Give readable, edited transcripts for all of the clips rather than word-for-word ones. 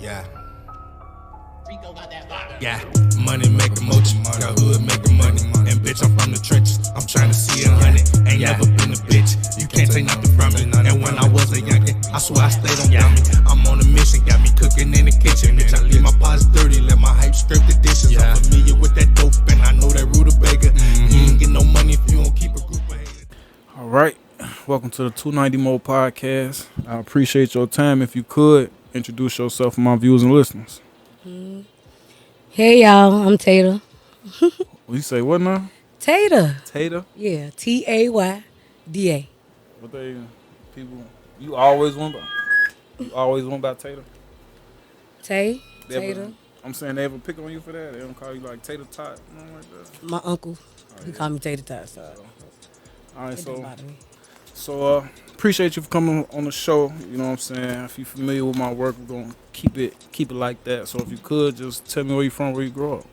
Yeah. Yeah, money make the motion, got hood make the money, and bitch I'm from the trenches, I'm trying to see 100, ain't never been a bitch, you can't take nothing from me, and when I was a youngin', I swear I stayed on dummy, I'm on a mission, got me cooking in the kitchen, bitch I leave my pots dirty, let my hype scrape the dishes, I'm familiar with that dope, and I know that rutabaga, you ain't get no money if you don't keep a group of haters. Alright, welcome to the 290 Mo Podcast. I appreciate your time. If you could, introduce yourself to my viewers and listeners. Hey y'all, I'm Tayda. You say what now? Tayda. Tayda? Yeah, Tayda. What they people you always went by Tayda? Tayda. I'm saying they ever pick on you for that? They don't call you like Tater Tot, nothing like that? My uncle, he called me Tater Tot. So Alright, it don't bother me. So appreciate you for coming on the show. You know what I'm saying? If you're familiar with my work, we're gonna keep it like that. So if you could just tell me where you from, where you grew up,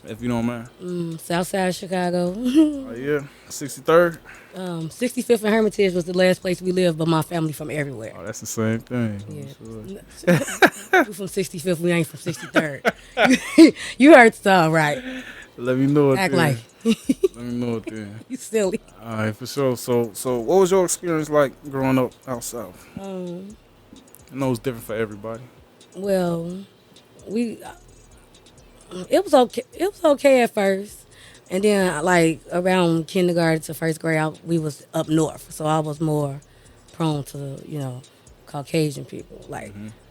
if you don't mind. South side of Chicago. Oh yeah, 63rd. 65th and Hermitage was the last place we lived, but my family from everywhere. Oh, that's the same thing. Yeah. We from 65th, we ain't from 63rd. You heard the song, right? Let me know it. Act then. like Let me know it then. you silly. All right, for sure. So what was your experience like growing up out south? I know it's different for everybody. Well, it was okay. It was okay at first, and then like around kindergarten to first grade, we was up north, so I was more prone to Caucasian people.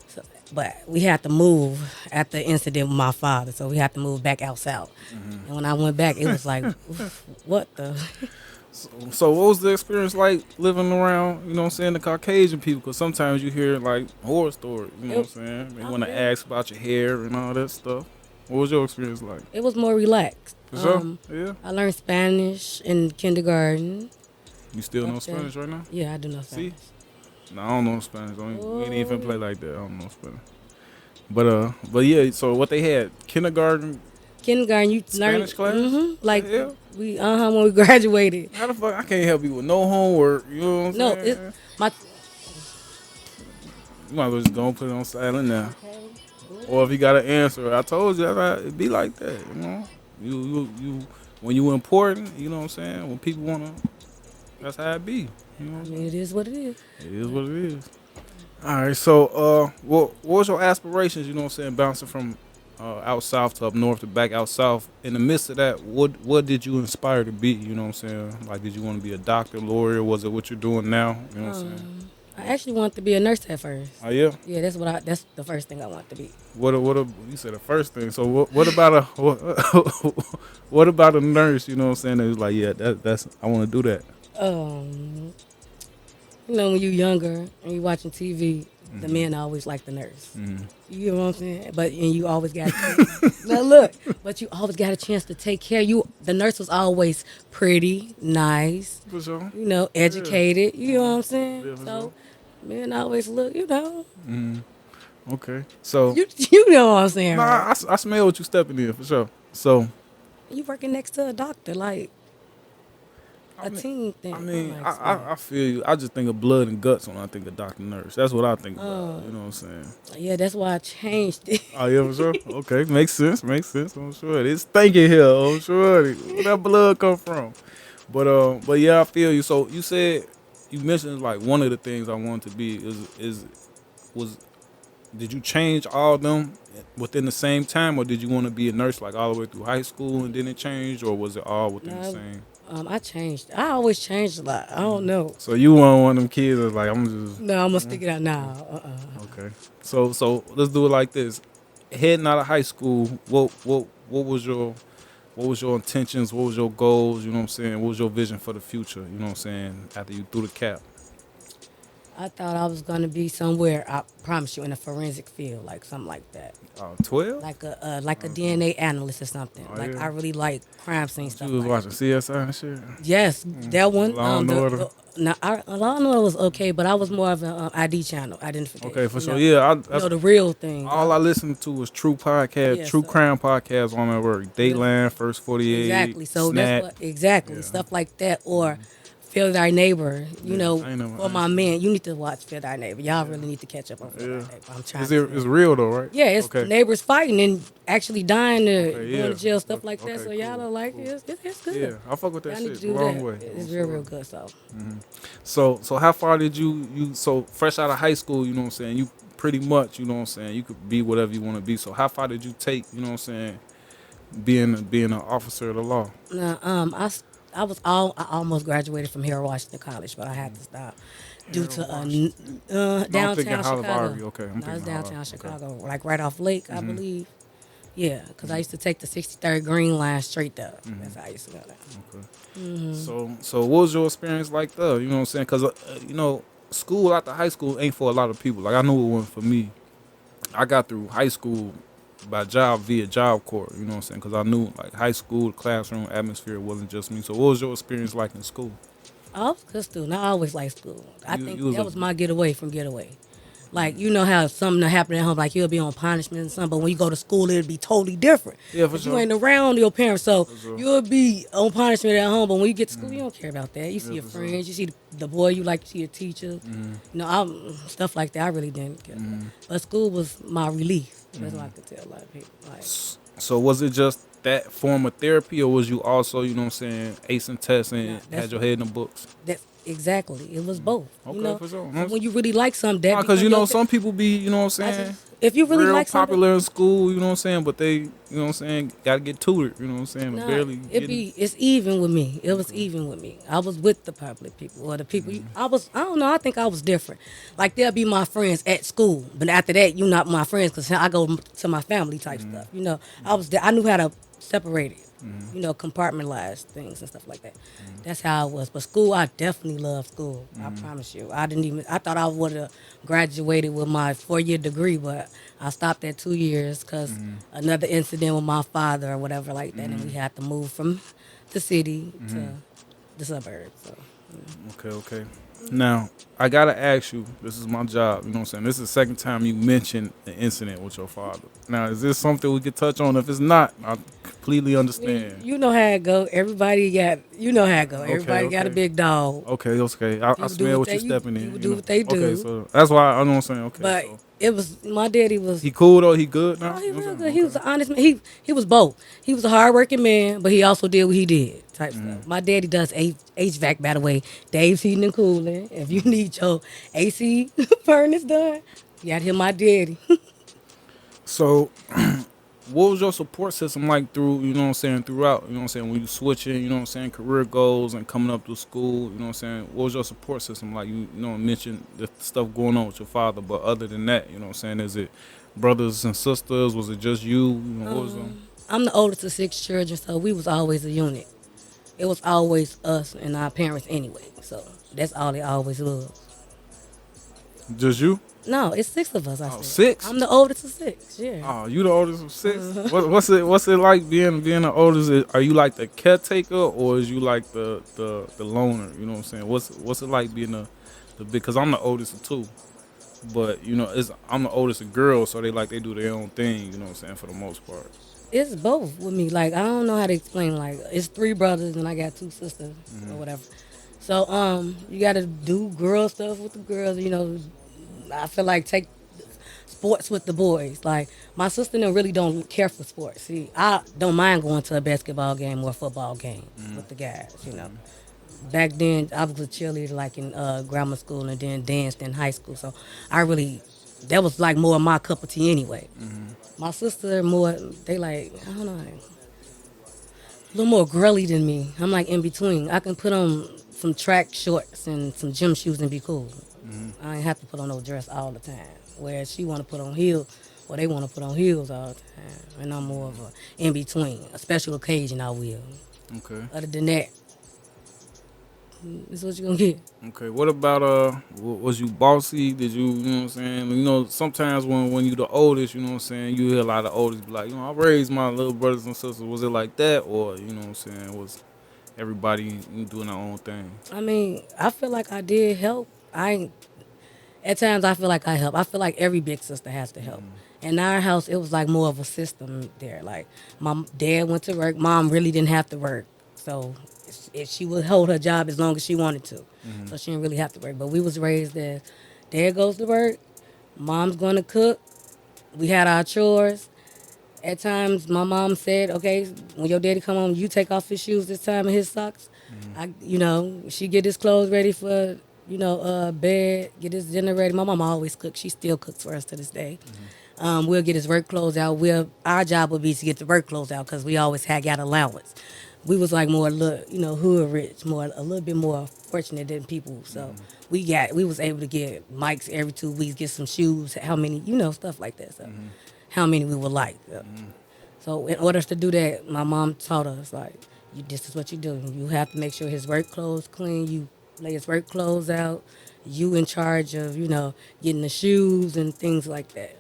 So, but we had to move after the incident with my father, so we had to move back out south. And when I went back, it was like, what the? So what was the experience like living around, the Caucasian people? Because sometimes you hear like horror stories, what I'm saying? They want to ask about your hair and all that stuff. What was your experience like? It was more relaxed. For sure? Yeah. I learned Spanish in kindergarten. You still know Spanish right now? Yeah, I do know Spanish. See? No, I don't know Spanish. We ain't even play like that. I don't know Spanish. But yeah, so what they had, kindergarten, you Spanish learn class? like Yeah. we when we graduated. How the fuck? I can't help you with no homework. You know what I'm No, saying? You might as well just go and put it on silent now. Or if you got an answer, I told you it'd be like that. You when you important, you know what I'm saying? When people wanna, that's how it be. You know what I'm saying? It is what it is. It is what it is. All right, so what was your aspirations? You know what I'm saying? Bouncing from out south to up north to back out south. In the midst of that, what did you inspire to be? You know what I'm saying? Like, did you want to be a doctor, lawyer? Was it what you're doing now? You know what I'm saying? I actually wanted to be a nurse at first. Oh yeah. Yeah, that's the first thing I wanted to be. You said the first thing. So what about a what about a nurse? You know what I'm saying? That was like, yeah, that's I want to do that. When you're younger and you're watching TV, the men always like the nurse. You know what I'm saying? And you always got but you always got a chance to take care of you. The nurse was always pretty, nice, For sure. educated. You know what I'm saying? Yeah, for So sure. men always look, Okay. So you know what I'm saying, right? I smell what you stepping in for sure. So You working next to a doctor, like a team thing. I feel you. I just think of blood and guts when I think of doctor nurse. That's what I think about. You know what I'm saying? Yeah, that's why I changed it. Oh yeah, for sure. Okay, makes sense. I'm sure it's stinking here. I'm sure where that blood come from. But yeah, I feel you. So you mentioned like one of the things I wanted to be was did you change all of them within the same time, or did you want to be a nurse like all the way through high school and then it changed, or was it all within the same? I changed. I always changed a lot. I don't know. So you weren't one of them kids that's like, I'm just... No, I'm going to stick it out now. Okay. So let's do it like this. Heading out of high school, what was your intentions? What was your goals? You know what I'm saying? What was your vision for the future? You know what I'm saying? After you threw the cap. I thought I was going to be somewhere, I promise you, in a forensic field, like something like that. 12? Like a DNA analyst or something. Yeah. I really like crime scene stuff. You was like watching CSI and shit? Yes, that one. Law and Order. Law and Order was okay, but I was more of an ID channel, identification. Okay, for sure. Yeah, the real thing. All I listened to was true podcast, crime podcasts on my work. Dateline, First 48, Exactly. So Snap. that's what stuff like that, or Feel Thy Neighbor. You Yeah, know, I ain't never. for I ain't my seen man, you need to watch Feel Thy Neighbor. Y'all really need to catch up on that. Feel Thy Yeah. Neighbor. I'm trying Is to it? tell It's you. real though, right? Yeah, it's Okay. neighbors fighting and actually dying to Okay. going Yeah. to jail, stuff like that. Okay. So y'all Cool. are like, Cool. it's good. Yeah, I fuck with that Y'all need to shit. do Long that. way. It's I'm real, sure. real good. So So how far did you so fresh out of high school, you know what I'm saying? You pretty much, you know what I'm saying, you could be whatever you want to be. So how far did you take, you know what I'm saying, being an officer of the law? now, I almost graduated from Harold Washington College, but I had to stop due Harold to Washington. No, I'm thinking downtown Olive Chicago. Ivory. Okay, I'm No, it's thinking Olive. downtown Okay. Chicago, like right off Lake, I believe. Yeah, because I used to take the 63rd Green Line straight there. That's how I used to go there. Okay. So what was your experience like there? You know what I'm saying? Because you know, school after high school ain't for a lot of people. Like I knew it wasn't for me. I got through high school by job via job corps. You know what I'm saying? Because I knew like high school classroom atmosphere wasn't just me. So what was your experience like in school? I was a good student. I always liked school. I You think was that a was my getaway from getaway. Like, you know how something that happened at home, like you'll be on punishment or something, but when you go to school, it'll be totally different. Yeah, for Because you sure. ain't around your parents, so For sure. you'll be on punishment at home, but when you get to school, you don't care about that. You see Yeah, your for sure. friends, you see the boy you like, you see your teacher. You know, stuff like that, I really didn't care about. But school was my relief. That's what I could tell a lot of people. Like, So was it just that form of therapy, or was you also, you know what I'm saying, acing tests nah, and had your head in the books? that's exactly. It was both. You Okay, know, for sure. 'cause when you really like something, that Nah, cause become you your. know some people be, you know what I'm I saying, just, if you really real like something, popular in school, you know what I'm saying, but they, you know what I'm saying, gotta get tutored, you know what I'm saying, or nah, barely getting. it's even with me. It was even with me. I was with the public people or the people. I don't know. I think I was different. Like they'll be my friends at school, but after that, you not my friends because I go to my family type stuff. You know, I knew how to separate it. You know, compartmentalize things and stuff like that. That's how I was. But school, I definitely loved school. I promise you. I didn't even. I thought I would have graduated with my 4-year degree, but I stopped at 2 years because another incident with my father or whatever like that, and we had to move from the city to the suburbs. So Okay. Now, I gotta ask you, this is my job, you know what I'm saying? This is the second time you mentioned the incident with your father. Now, is this something we could touch on? If it's not, I completely understand. you know how it go. Everybody got. You know how it go. Everybody got a Okay. big dog. Okay. I People do smell what what they you stepping in. people You do know. what they Okay, do. so that's why I know what I'm saying. Okay, But so it was my daddy was. he cool though. He good now. Oh, he You know what real I'm good. saying? He was an honest man. He was both. He was a hardworking man, but he also did what he did type stuff. My daddy does HVAC, by the way. Dave's Heating and Cooling. If you need your AC furnace done, you got to hear my daddy. So, what was your support system like through, you know what I'm saying, throughout, you know what I'm saying, when you switching, you know what I'm saying, career goals and coming up through school, you know what I'm saying, what was your support system like? You know, mentioned the stuff going on with your father, but other than that, you know what I'm saying, is it brothers and sisters? Was it just you? You know, what was I'm the oldest of 6 children, so we was always a unit. It was always us and our parents anyway. So that's all it always was. just you? No, it's 6 of us, I Oh, said. 6? I'm the oldest of 6, yeah. Oh, you the oldest of 6? What's it like being the oldest? Are you like the caretaker or is you like the loner? You know what I'm saying? What's it like being the big? Because I'm the oldest of 2, but you know I'm the oldest of girls, so they do their own thing. You know what I'm saying, for the most part. It's both with me. Like I don't know how to explain. Like it's 3 brothers and I got 2 sisters or whatever. So you got to do girl stuff with the girls. You know, I feel like take sports with the boys. Like my sister and them really don't care for sports. See, I don't mind going to a basketball game or a football game with the guys. You know, back then I was a cheerleader like in grammar school and then danced in high school. So I really that was like more my cup of tea anyway. My sister more they like I don't know a little more girly than me. I'm like in between. I can put on some track shorts and some gym shoes and be cool. I ain't have to put on no dress all the time. Whereas she want to put on heels, or they want to put on heels all the time. And I'm more of a in between. A special occasion I will. Okay. Other than that, this is what you gonna get. Okay. What about was you bossy? Did you know what I'm saying? You know, sometimes when you the oldest, you know what I'm saying, you hear a lot of oldest be like, you know, I raised my little brothers and sisters. Was it like that, or you know what I'm saying, was everybody doing their own thing? I mean, I feel like I did help. I ain't At times, I feel like I help. I feel like every big sister has to help. In our house, it was like more of a system there. Like, my dad went to work. Mom really didn't have to work. So she would hold her job as long as she wanted to. So she didn't really have to work. But we was raised as dad goes to work, mom's going to cook. We had our chores. At times, my mom said, "Okay, when your daddy come home, you take off his shoes this time and his socks. She get his clothes ready for, bed, get his dinner ready. My mom always cooks. She still cooks for us to this day. We'll get his work clothes out. Our job would be to get the work clothes out because we always had got allowance. We was like more, hood rich, more a little bit more fortunate than people. So we was able to get mics every 2 weeks, get some shoes, how many, stuff like that. So how many we would like. So in order to do that, my mom taught us like, this is what you do. You have to make sure his work clothes clean. You lay his work clothes out. You in charge of getting the shoes and things like that.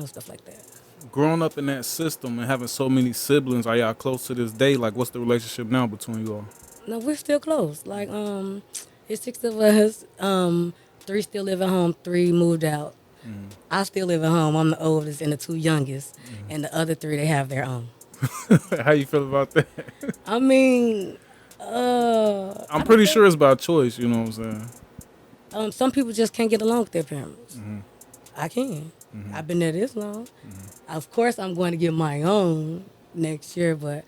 Stuff like that. Growing up in that system and having so many siblings, are y'all close to this day? Like, what's the relationship now between you all? No, we're still close. Like it's 6 of us. 3 still live at home. 3 moved out. I still live at home. I'm the oldest and the 2 youngest, and the other 3 they have their own. How you feel about that? I mean, I'm pretty sure it's by choice. You know what I'm saying? some people just can't get along with their parents. I can. I've been there this long. Of course, I'm going to get my own next year, but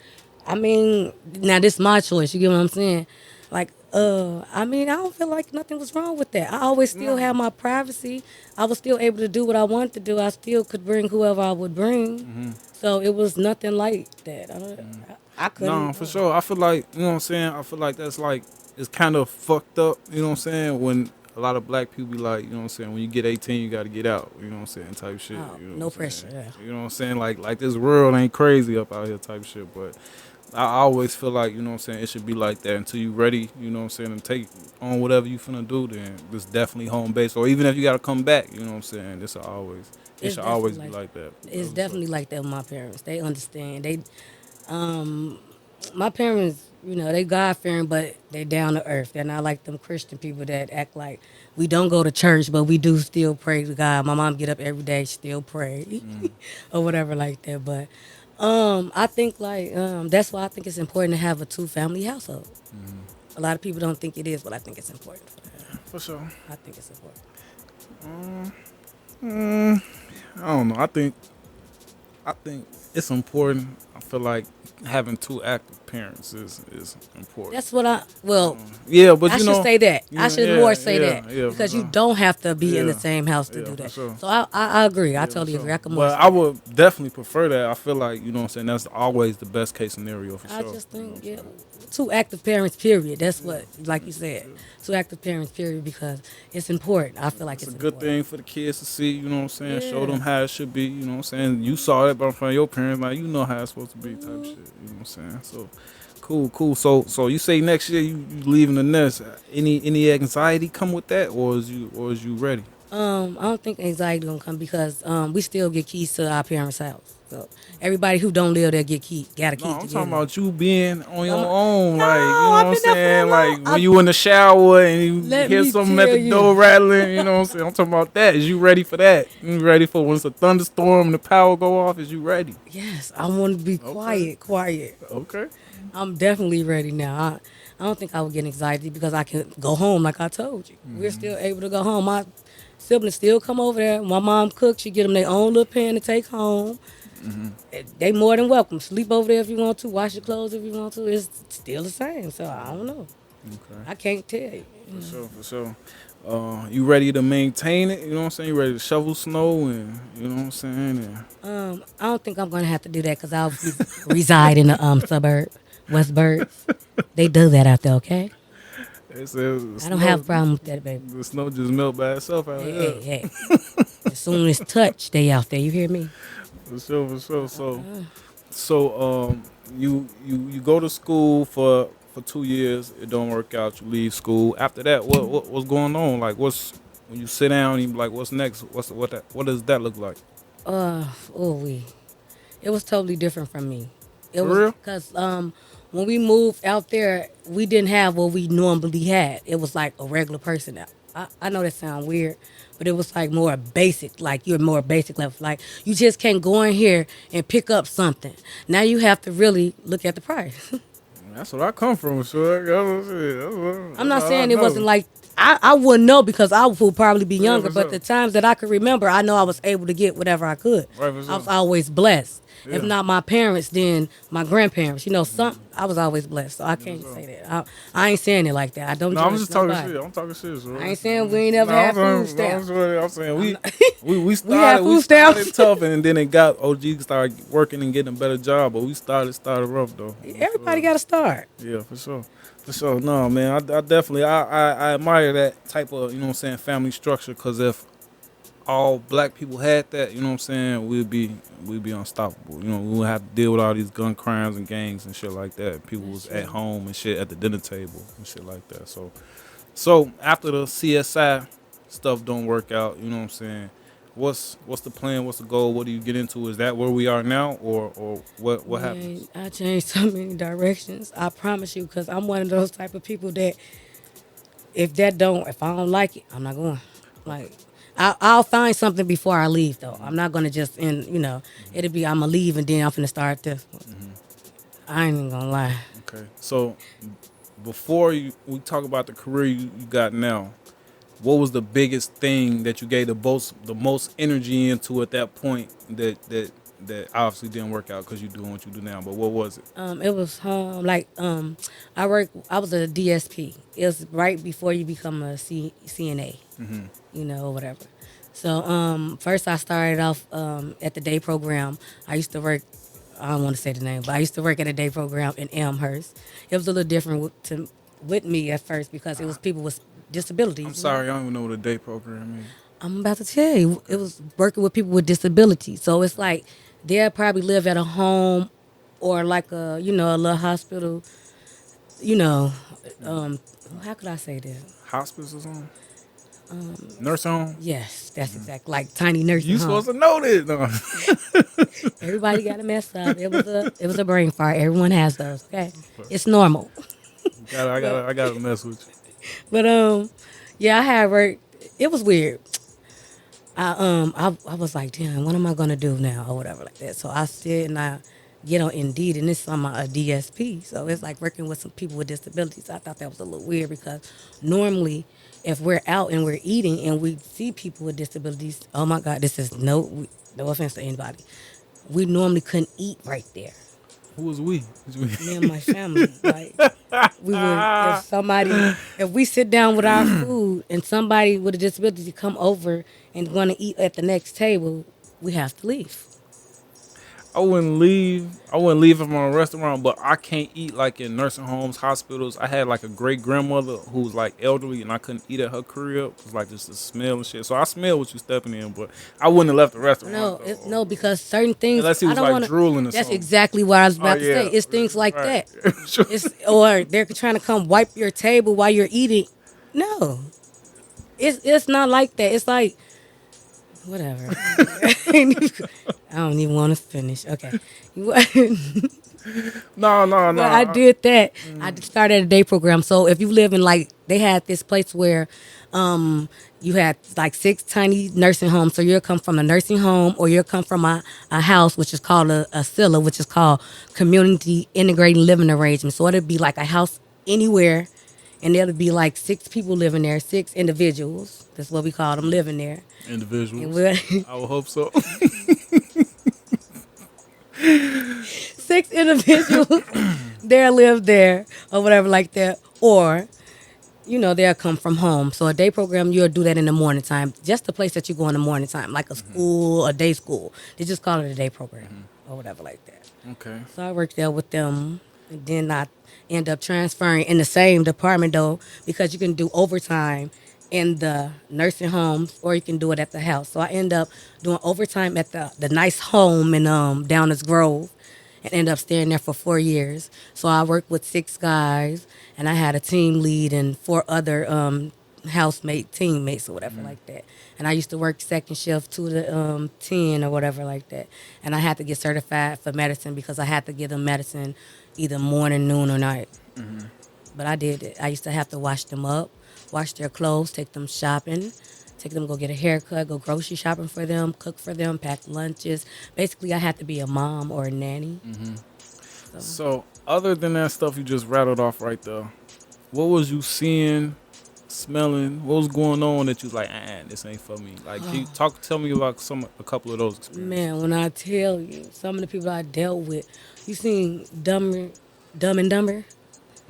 I mean, now this is my choice. You get what I'm saying? Like, I mean, I don't feel like nothing was wrong with that. I always still had my privacy. I was still able to do what I wanted to do. I still could bring whoever I would bring. So it was nothing like that. I couldn't. No, for sure. I feel like, you know what I'm saying? I feel like that's like, it's kind of fucked up, you know what I'm saying? When a lot of black people be like, you know what I'm saying? When you get 18, you got to get out, you know what I'm saying? Type shit. Oh, You know no what I'm pressure, saying? yeah. You know what I'm saying? Like this world ain't crazy up out here type shit. But I always feel like, you know what I'm saying? It should be like that until you ready, you know what I'm saying? And take on whatever you finna do, then it's definitely home base. Or even if you got to come back, you know what I'm saying? It should always be like that. It's definitely like that with my parents. They understand. My parents, they God fearing, but they down to earth. They're not like them Christian people that act like we don't go to church, but we do still pray to God. My mom get up every day, still pray, or whatever like that. But I think that's why I think it's important to have a 2-family household. A lot of people don't think it is, but I think it's important. For sure. I think it's important. I don't know. I think it's important. I feel like having 2 active parents is important. That's what Yeah, but I you should know, say that. I should more say that yeah, because for you sure. don't have to be in the Yeah, same house to yeah, do for that. sure. So I agree. I Yeah, totally for agree. sure. I can more. But I would definitely prefer that. I feel like, you know what I'm saying, that's always the best case scenario for I sure. just think 2 active parents. Period. That's what, like you said, 2 active parents. Period. Because it's important. I feel like It's it's a good important. thing for the kids to see, you know what I'm saying? Show Yeah. them how it should be, you know what I'm saying? You saw it from your parents, like, you know how it's supposed to be type shit, you know what I'm saying? So, cool. So you say next year you leaving the nest. Any anxiety come with that, or is you ready? I don't think anxiety gonna come because we still get keys to our parents' house. So everybody who don't live there got a No, key I'm to get talking in. about you being on your Um, own, no, like, you know I've what I'm been there for saying? that Like long. when you in the shower and you Let hear me something at tell the door you. rattling, you know what I'm saying? I'm talking about that. Is you ready for that? You ready for when it's a thunderstorm and the power go off? Is you ready? Yes, I want to be Okay. quiet. Okay. I'm definitely ready now. I don't think I would get anxiety because I can go home like I told you. We're still able to go home. My siblings still come over there. My mom cooks. She get them their own little pan to take home. They more than welcome. Sleep over there if you want to. Wash your clothes if you want to. It's still the same. So I don't know. Okay. I can't tell you. For sure. You ready to maintain it? You know what I'm saying? You ready to shovel snow and you know what I'm saying? And I don't think I'm gonna have to do that because I'll reside in the suburb, Westburg. They do that out there, okay? it says I don't have a problem with that, baby. the snow just melt by itself out here. Hey. As soon as touch, they out there. You hear me? For sure. So you go to school for 2 years. It don't work out. You leave school. After that, what's going on? Like when you sit down and you be like, what's next? What does that look like? We. It was totally different from me. It For was real? because when we moved out there, we didn't have what we normally had. It was like a regular person. I know that sounds weird, but it was like more basic. Like you're more basic level. Like you just can't go in here and pick up something. Now you have to really look at the price. That's what I come from, sure. I'm That's not all I saying it wasn't know. like I wouldn't know because I would probably be Yeah, younger, for but sure. the times that I could remember, I know I was able to get whatever I could. Right, for I was sure. always blessed. If Yeah. not my parents, then my grandparents. You know, some I was always blessed, so I Yeah, for can't sure. say that. I ain't saying it like that. I don't No, I'm judge just talking nobody. shit. I'm talking shit, I sure. ain't saying we ain't No, ever had food I'm stamps. sure. I'm saying I'm not, we we had started food stamps. tough and then it got OG started working and getting a better job, but we started rough though. For Everybody sure. got to start. Yeah, for sure. For sure. No, man, I definitely I admire that type of, you know what I'm saying, family structure, cuz if all black people had that, you know what I'm saying, we'd be unstoppable. You know, we would have to deal with all these gun crimes and gangs and shit like that. People That's was at true. home and shit at the dinner table and shit like that. So after the CSI stuff don't work out, you know what I'm saying, what's the plan? What's the goal? What do you get into? Is that where we are now, or what happens? Man, I changed so many directions. I promise you, because I'm one of those type of people that if I don't like it, I'm not going. Okay. Like, I'll find something before I leave, though. Mm-hmm. I'm not gonna just it'll be I'm gonna leave and then I'm gonna start this one. Mm-hmm. I ain't even gonna lie. Okay. So before we talk about the career you got now, what was the biggest thing that you gave the most energy into at that point that obviously didn't work out because you're doing what you do now? But what was it? It was I was a DSP. It was right before you become a CNA, Mm-hmm. or whatever. So first I started off at the day program. I used to work. I don't want to say the name, but I used to work at a day program in Elmhurst. It was a little different with me at first because it was people with I'm disabilities. sorry, I don't even know what a day program is. I'm about to tell you, Okay. it was working with people with disabilities. So it's like they'll probably live at a home or like a little hospital, you know, um, how could I say this? Hospice or something? Nursing home? Yes, that's exact like tiny nursing You home. supposed to know this. No. Everybody got to mess up. It was a brain fart. Everyone has those. Okay, it's normal. But I gotta mess with you. but yeah, I had work. It was weird. I was like, damn, what am I gonna do now or whatever like that. So I sit and I get on Indeed, and it's on my DSP. So it's like working with some people with disabilities. I thought that was a little weird because normally, if we're out and we're eating and we see people with disabilities, oh my God, this is no offense to anybody. We normally couldn't eat right there. Who was we? Me and my family, like we would if we sit down with our food and somebody with a disability come over and want to eat at the next table, we have to leave. I wouldn't leave. I wouldn't leave if I'm in a restaurant, but I can't eat like in nursing homes, hospitals. I had like a great grandmother who was like elderly, and I couldn't eat at her crib. It was like just the smell and shit. So I smell what you stepping in, but I wouldn't have left the restaurant No, though. because certain things Unless he I was don't like want to. drooling or That's something. exactly what I was Oh about to say. yeah, It's things like right. that. Sure. Or they're trying to come wipe your table while you're eating. No, it's not like that. It's like whatever. I don't even want to finish. Okay. No. But I did that. I started a day program. So if you live in they had this place where you had like 6 tiny nursing homes. So you'll come from a nursing home or you'll come from a house, which is called a CILA, which is called Community Integrating Living Arrangement. So it'd be like a house anywhere. And there'll be like 6 people living there, 6 individuals. That's what we call them living there. And Individuals. we're I would hope so. 6 individuals they'll live there or whatever like that. Or, they'll come from home. So a day program, you'll do that in the morning time. Just the place that you go in the morning time, like a school, a day school. They just call it a day program or whatever like that. Okay. So I worked there with them. And then I end up transferring in the same department though, because you can do overtime in the nursing homes or you can do it at the house. So I end up doing overtime at the nice home in Downers Grove and end up staying there for 4 years. So I worked with 6 guys and I had a team lead and 4 other housemate teammates or whatever like that. And I used to work second shift 2 to 10 or whatever like that. And I had to get certified for medicine because I had to give them medicine either morning, noon, or night. But I did it. I used to have to wash them up, wash their clothes, take them shopping, take them go get a haircut, go grocery shopping for them, cook for them, pack lunches. Basically, I had to be a mom or a nanny. So, other than that stuff you just rattled off right there, what was you seeing, smelling? What was going on that you was like, this ain't for me? Like, can you tell me about a couple of those experiences? Man, when I tell you, some of the people I dealt with, you seen Dumb and Dumber?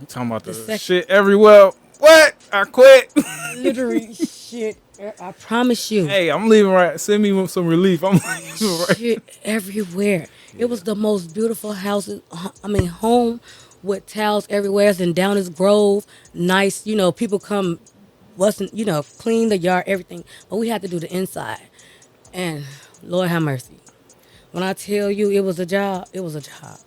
I'm talking about The the second, shit everywhere. What? I quit. literally shit. I promise you, Hey, I'm leaving right. Send me some relief. I'm leaving right. shit everywhere. It was the most beautiful house. I mean, home with tiles everywhere. And down his grove, nice. You know, people come, wasn't clean the yard, everything. But we had to do the inside. And Lord have mercy. When I tell you it was a job, it was a job.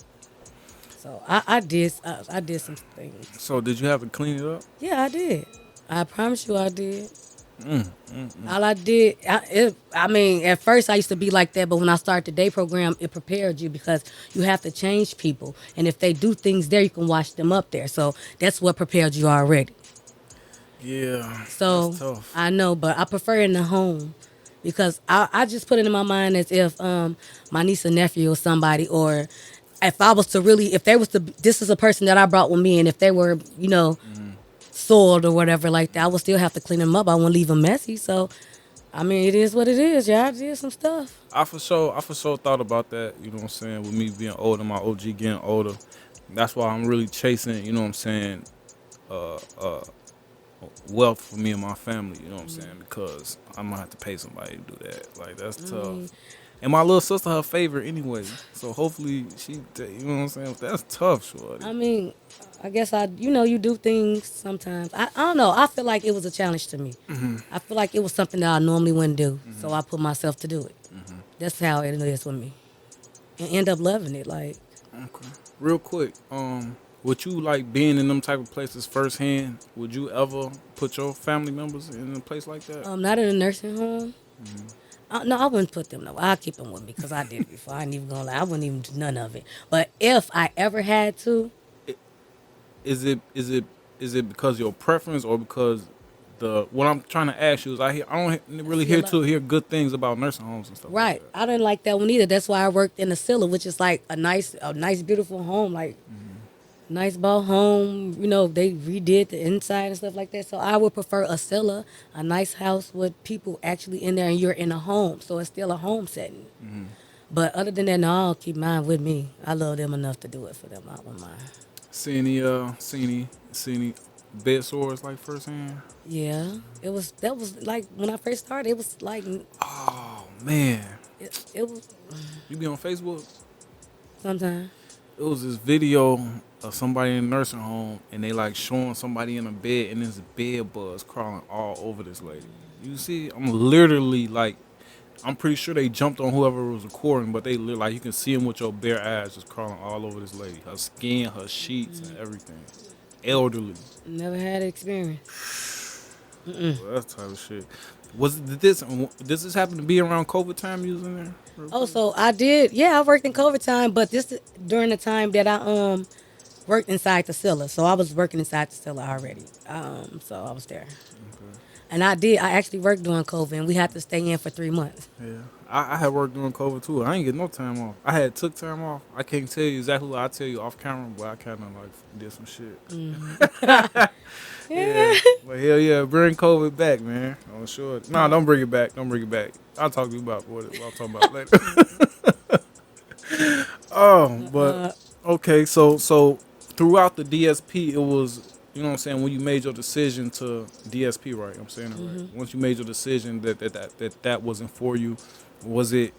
So I did some things. So, did you have to clean it up? Yeah, I did. I promise you I did. All I did, I mean, at first I used to be like that, but when I started the day program, it prepared you because you have to change people. And if they do things there, you can watch them up there. So that's what prepared you already. Yeah, So that's tough. I know, but I prefer in the home because I just put it in my mind as if my niece or nephew or somebody, or if I was to really, if they was to, this is a person that I brought with me, and if they were, soiled or whatever like that, I would still have to clean them up. I won't leave them messy. So, I mean, it is what it is. Yeah, I did some stuff. I for sure thought about that. You know what I'm saying? With me being older, my OG getting older. That's why I'm really chasing. You know what I'm saying? Uh, uh, wealth for me and my family. You know what I'm saying? Because I'm gonna have to pay somebody to do that. Like that's tough. mean- And my little sister, her favorite anyway. So hopefully she, you know what I'm saying? That's tough, shorty. I mean, I guess you do things sometimes. I don't know. I feel like it was a challenge to me. I feel like it was something that I normally wouldn't do. So I put myself to do it. That's how it is with me. And end up loving it. Like, Okay. Real quick, would you like being in them type of places firsthand? Would you ever put your family members in a place like that? not in a nursing home. No, I wouldn't put them. No, I'll keep them with me because I did it before. I ain't even gonna lie. I wouldn't even do none of it. But if I ever had to, Is it because of your preference or because the what I'm trying to ask you is I don't really hear good things about nursing homes and stuff. right? Like that. I didn't like that one either. That's why I worked in the Scylla, which is like a nice, beautiful home, like nice ball home. You know, they redid the inside and stuff like that. So I would prefer a Scylla, a nice house with people actually in there, and you're in a home, so it's still a home setting. But other than that, no, I'll keep mine with me. I love them enough to do it for them. I wouldn't mind. See any bed sores like firsthand? Yeah, that was like when I first started. It was like Oh man, it was you be on Facebook? sometimes. It was this video of somebody in a nursing home and they like showing somebody in a bed and there's bed bugs crawling all over this lady. You see, I'm literally like, I'm pretty sure they jumped on whoever was recording, but they like you can see them with your bare eyes just crawling all over this lady, her skin, her sheets, and everything. Elderly. Never had experience. Well, that type of shit. Does this happen to be around COVID time you was in there? Oh, so I did. Yeah, I worked in COVID time, but this during the time that I worked inside the cellar. So I was working inside the cellar already. So I was there. Okay. And I actually worked during COVID, and we had to stay in for 3 months. Yeah, I had work during COVID too. I ain't get no time off. I had took time off. I can't tell you exactly what I tell you off camera, but I kind of like did some shit. Yeah, but hell yeah, bring COVID back, man. I'm sure. No, don't bring it back. Don't bring it back. I'll talk to you about what I'll talk about later. Oh, but okay. So throughout the DSP, it was. You know what I'm saying? When you made your decision to DSP, right? I'm saying it right. Once you made your decision that wasn't for you, was it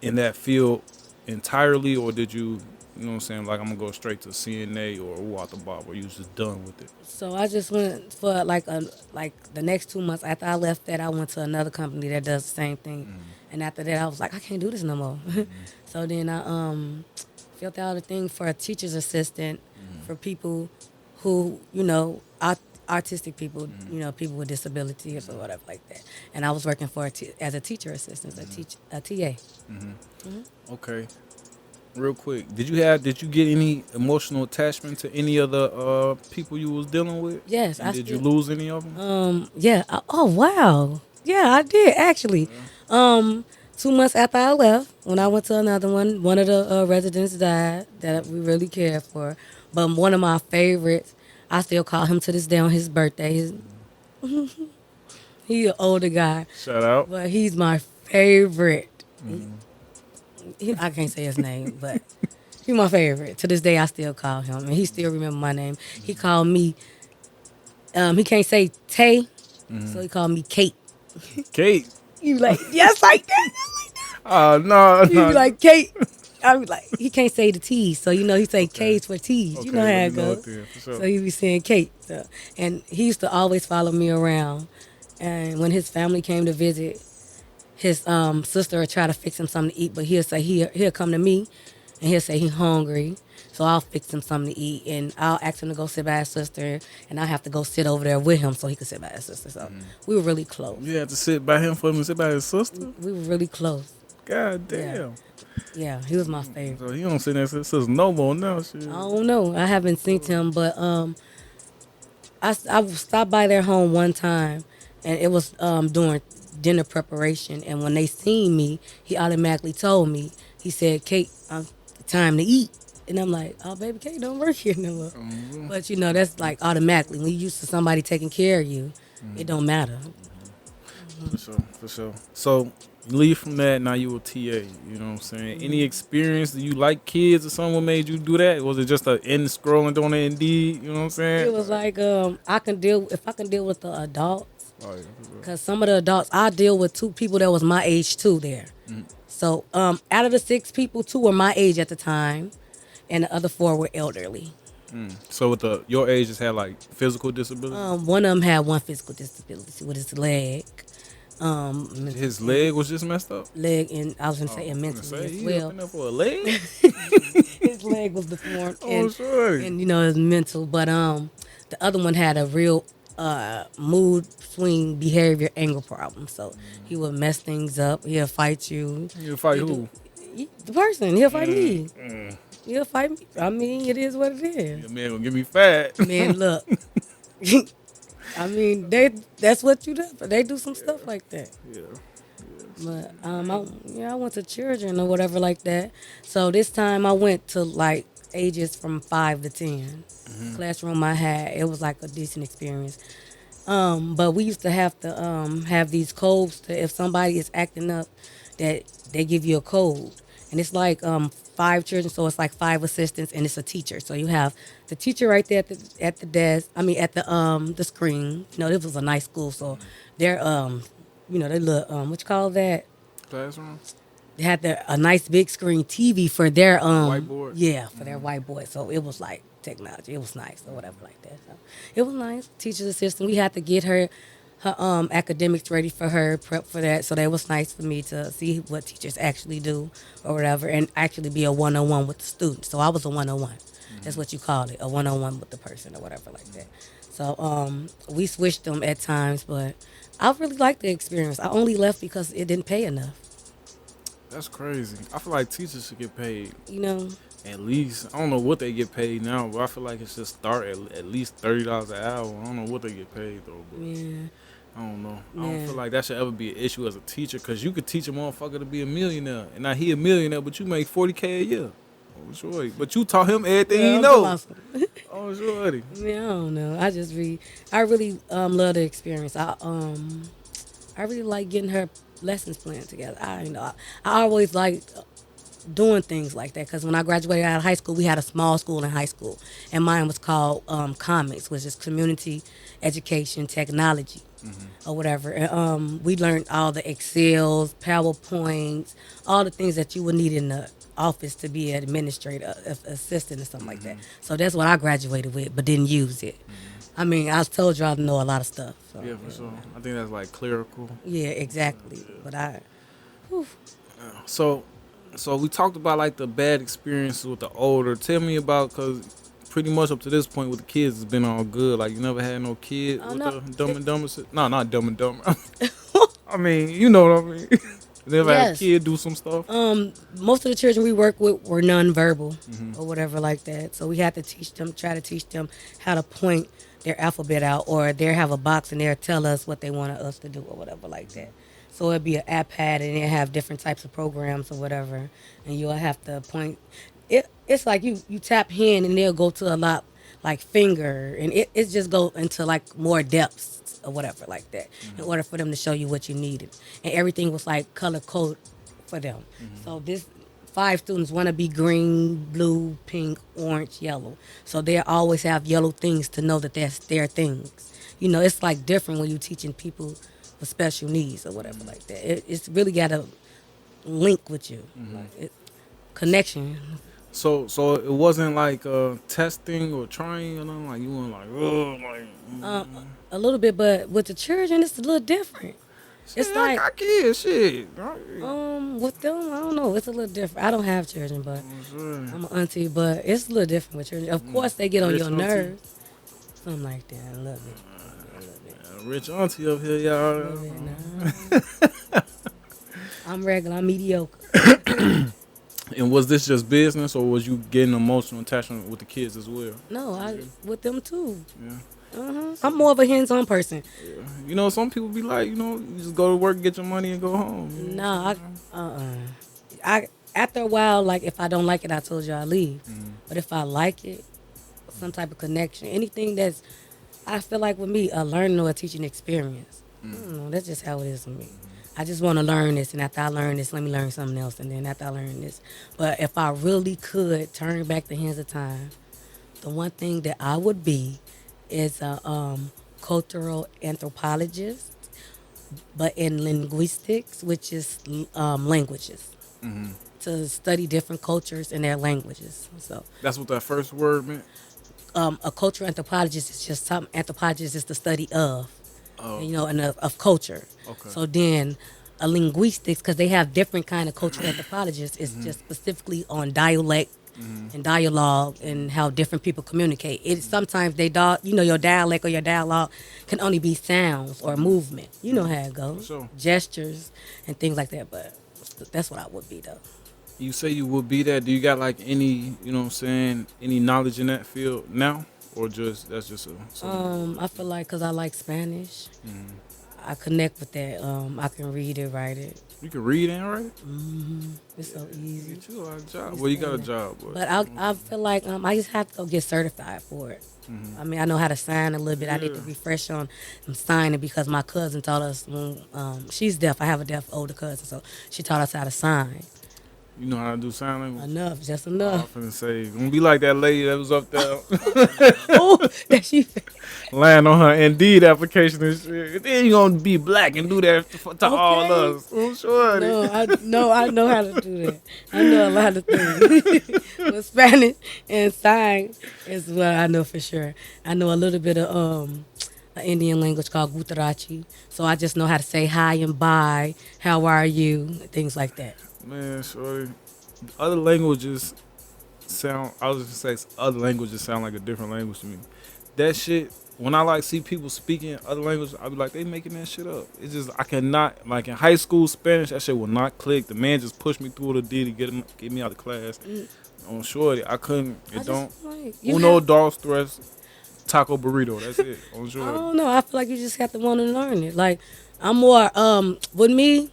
in that field entirely, or did you know what I'm saying? Like I'm gonna go straight to CNA or Walter Bob, or you was just done with it? So I just went for like the next 2 months after I left that, I went to another company that does the same thing, and after that I was like, I can't do this no more. So then I filled out a thing for a teacher's assistant for people who, artistic people, people with disabilities or whatever like that. And I was working for as a teacher assistant, a TA. Okay. Real quick, did you get any emotional attachment to any of the people you was dealing with? Yes, And did you lose any of them? Yeah. Oh wow. Yeah, I did actually. 2 months after I left, when I went to another one of the residents died that we really cared for. But one of my favorites, I still call him to this day on his birthday. He an older guy, Shout out. but he's my favorite. I can't say his name, but he's my favorite. To this day, I still call him, and he still remember my name. He called me. He can't say Tay, so he called me Kate. Kate. You like yes like that? Oh no, You no. be like Kate. I be like he can't say the T's, so he say K's for T's. Okay, you know how let it me know goes. it then, for sure. So he be saying Kate. So, and he used to always follow me around. And when his family came to visit, his sister would try to fix him something to eat, but he'll say he'll come to me, and he'll say he hungry. So I'll fix him something to eat, and I'll ask him to go sit by his sister, and I have to go sit over there with him so he could sit by his sister. So we were really close. You had to sit by him for him to sit by his sister. We were really close. God damn. Yeah, he was my favorite. So he don't sit next to his sister no more now. Shit. I don't know. I haven't seen him, but I stopped by their home one time, and it was during dinner preparation. And when they seen me, he automatically told me. He said, "Kate, time to eat." And I'm like, "Oh, baby, Kate don't work here no more." But you know, that's like automatically when you used to somebody taking care of you, it don't matter. For sure. So you leave from that, now you a TA, you know what I'm saying? Any experience, do you like kids or someone made you do that? Was it just a end scrolling on the Indeed, you know what I'm saying? It was like if I can deal with the adults, Oh, yeah, for sure. because some of the adults I deal with 2 people that was my age too there. So out of the 6 people, 2 were my age at the time, and the other 4 were elderly. So with your age just had like physical disability? One of them had one physical disability with his leg. His leg was just messed up? Leg, and I was gonna say I'm mentally finna say, as he well. up in there for a leg? His leg was deformed, Sure. and you know his mental. But the other one had a real mood swing, behavior, anger problem. So he would mess things up. He'll fight you. You fight who? The person. He'll fight me. He'll fight me. I mean, it is what it is. Your man gonna get me fat. Man, look. I mean, that's what you do. They do some stuff like that. Yeah. But I went to children or whatever like that. So this time I went to like ages from 5 to 10. Classroom I had, it was like a decent experience. But we used to have to have these codes to, if somebody is acting up, that they give you a code. And it's like 5 children, so it's like 5 assistants, and it's a teacher. So you have the teacher right there at the desk. I mean, at the screen. You know, this was a nice school, so they're they look what you call that? Classroom? They had a nice big screen TV for their Whiteboard? Yeah, for their whiteboard. So it was like technology. It was nice or whatever like that. So it was nice. Teacher's assistant. We had to get her academics ready for her, prep for that. So that was nice for me to see what teachers actually do or whatever, and actually be a one-on-one with the students. So I was a one-on-one. That's what you call it, a one-on-one with the person or whatever like that. So we switched them at times, but I really liked the experience. I only left because it didn't pay enough. That's crazy. I feel like teachers should get paid You know, at least. I don't know what they get paid now, but I feel like it should start at least $30 an hour. I don't know what they get paid though. But yeah. I don't know. I Yeah. don't feel like that should ever be an issue as a teacher, because you could teach a motherfucker to be a millionaire, and now he a millionaire, but you make $40K a year. Oh, sure. But you taught him everything he knows. Oh, sure. Yeah, I don't know. I really love the experience. I really like getting her lessons planned together. I always liked doing things like that, because when I graduated out of high school, we had a small school in high school, and mine was called COMEX, which is Community Education Technology. Or whatever. And we learned all the Excels, PowerPoints, all the things that you would need in the office to be an administrator, assistant, or something like that. So that's what I graduated with, but didn't use it. I mean, I told you I know a lot of stuff. So, Yeah, for sure. I think that's like clerical. Yeah, exactly. But So we talked about like the bad experiences with the older. Tell me about, because pretty much up to this point with the kids, it's been all good. Like, you never had no kid with no. the Dumb and Dumber? No, not Dumb and Dumber. I mean, you know what I mean. Never had a Yes. kid do some stuff. most of the children we work with were nonverbal or whatever like that. So we had to try to teach them how to point their alphabet out, or they have a box and they'll tell us what they wanted us to do or whatever like that. So it'd be an iPad, and it have different types of programs or whatever, and you'll have to point. It's like you tap hand, and they'll go to a lot like finger, and it just go into like more depths or whatever like that in order for them to show you what you needed, and everything was like color code for them. So this 5 students want to be green, blue, pink, orange, yellow. So they always have yellow things to know that that's their things. You know, it's like different when you're teaching people with special needs or whatever like that. It's really got a link with you, like connection. So it wasn't like testing or trying or nothing. Like you weren't like, oh, like. A little bit, but with the children, it's a little different. It's Shit, like I got kids, shit. with them, I don't know. It's a little different. I don't have children, but I'm an auntie. But it's a little different with children. Of course, they get on Rich your auntie. nerves. Something like that. I love it. Rich auntie up here, y'all. Love it. Nah. I'm regular. I'm mediocre. And was this just business, or was you getting emotional attachment with the kids as well? No, I with them too. Yeah. I'm more of a hands-on person. You know, some people be like, you just go to work, get your money, and go home. No, I after a while, like if I don't like it, I told you I leave. But if I like it, some type of connection, anything that's, I feel like with me, a learning or a teaching experience. I don't know, that's just how it is with me. I just want to learn this, and after I learn this, let me learn something else, and then after I learn this. But if I really could turn back the hands of time, the one thing that I would be is a cultural anthropologist, but in linguistics, which is languages, to study different cultures and their languages. So That's what that first word meant. a cultural anthropologist is just some anthropologist is the study of, Oh, and of culture. Okay. So then a linguistics, because they have different kind of cultural anthropologists, is just specifically on dialect and dialogue and how different people communicate. It sometimes your dialect or your dialogue can only be sounds or movement. You know how it goes, sure. gestures and things like that. But that's what I would be though. You say you would be that. Do you got like any, any knowledge in that field now, or just that's just a? I feel like because I like Spanish, I connect with that. I can read it, write it. You can read and write. It's so easy. Get you a job. Well, you got a job, But I feel like I just have to go get certified for it. I mean, I know how to sign a little bit. I need to refresh on signing because my cousin taught us. She's deaf. I have a deaf older cousin, so she taught us how to sign. You know how to do sign language. Enough, just I'm enough. finna say, gonna be like that lady that was up there Oh, that she. lying on her Indeed application and shit. Then you gonna be black and do that to all Okay. us. I'm sure. No, I know how to do that. I know a lot of things. But Spanish and sign is what I know for sure. I know a little bit of an Indian language called Gujarati. So I just know how to say hi and bye, how are you, things like that. Man, shorty. Other languages sound. I was just gonna say other languages sound like a different language to me. That shit. When I like see people speaking other languages, I be like, they making that shit up. It's just I cannot like in high school Spanish. That shit will not click. The man just pushed me through the D to get me out of class. On shorty, I couldn't. It don't. Uno, dos, tres, taco burrito. That's it. On I shorty. don't know. I feel like you just have to want to learn it. Like I'm more with me,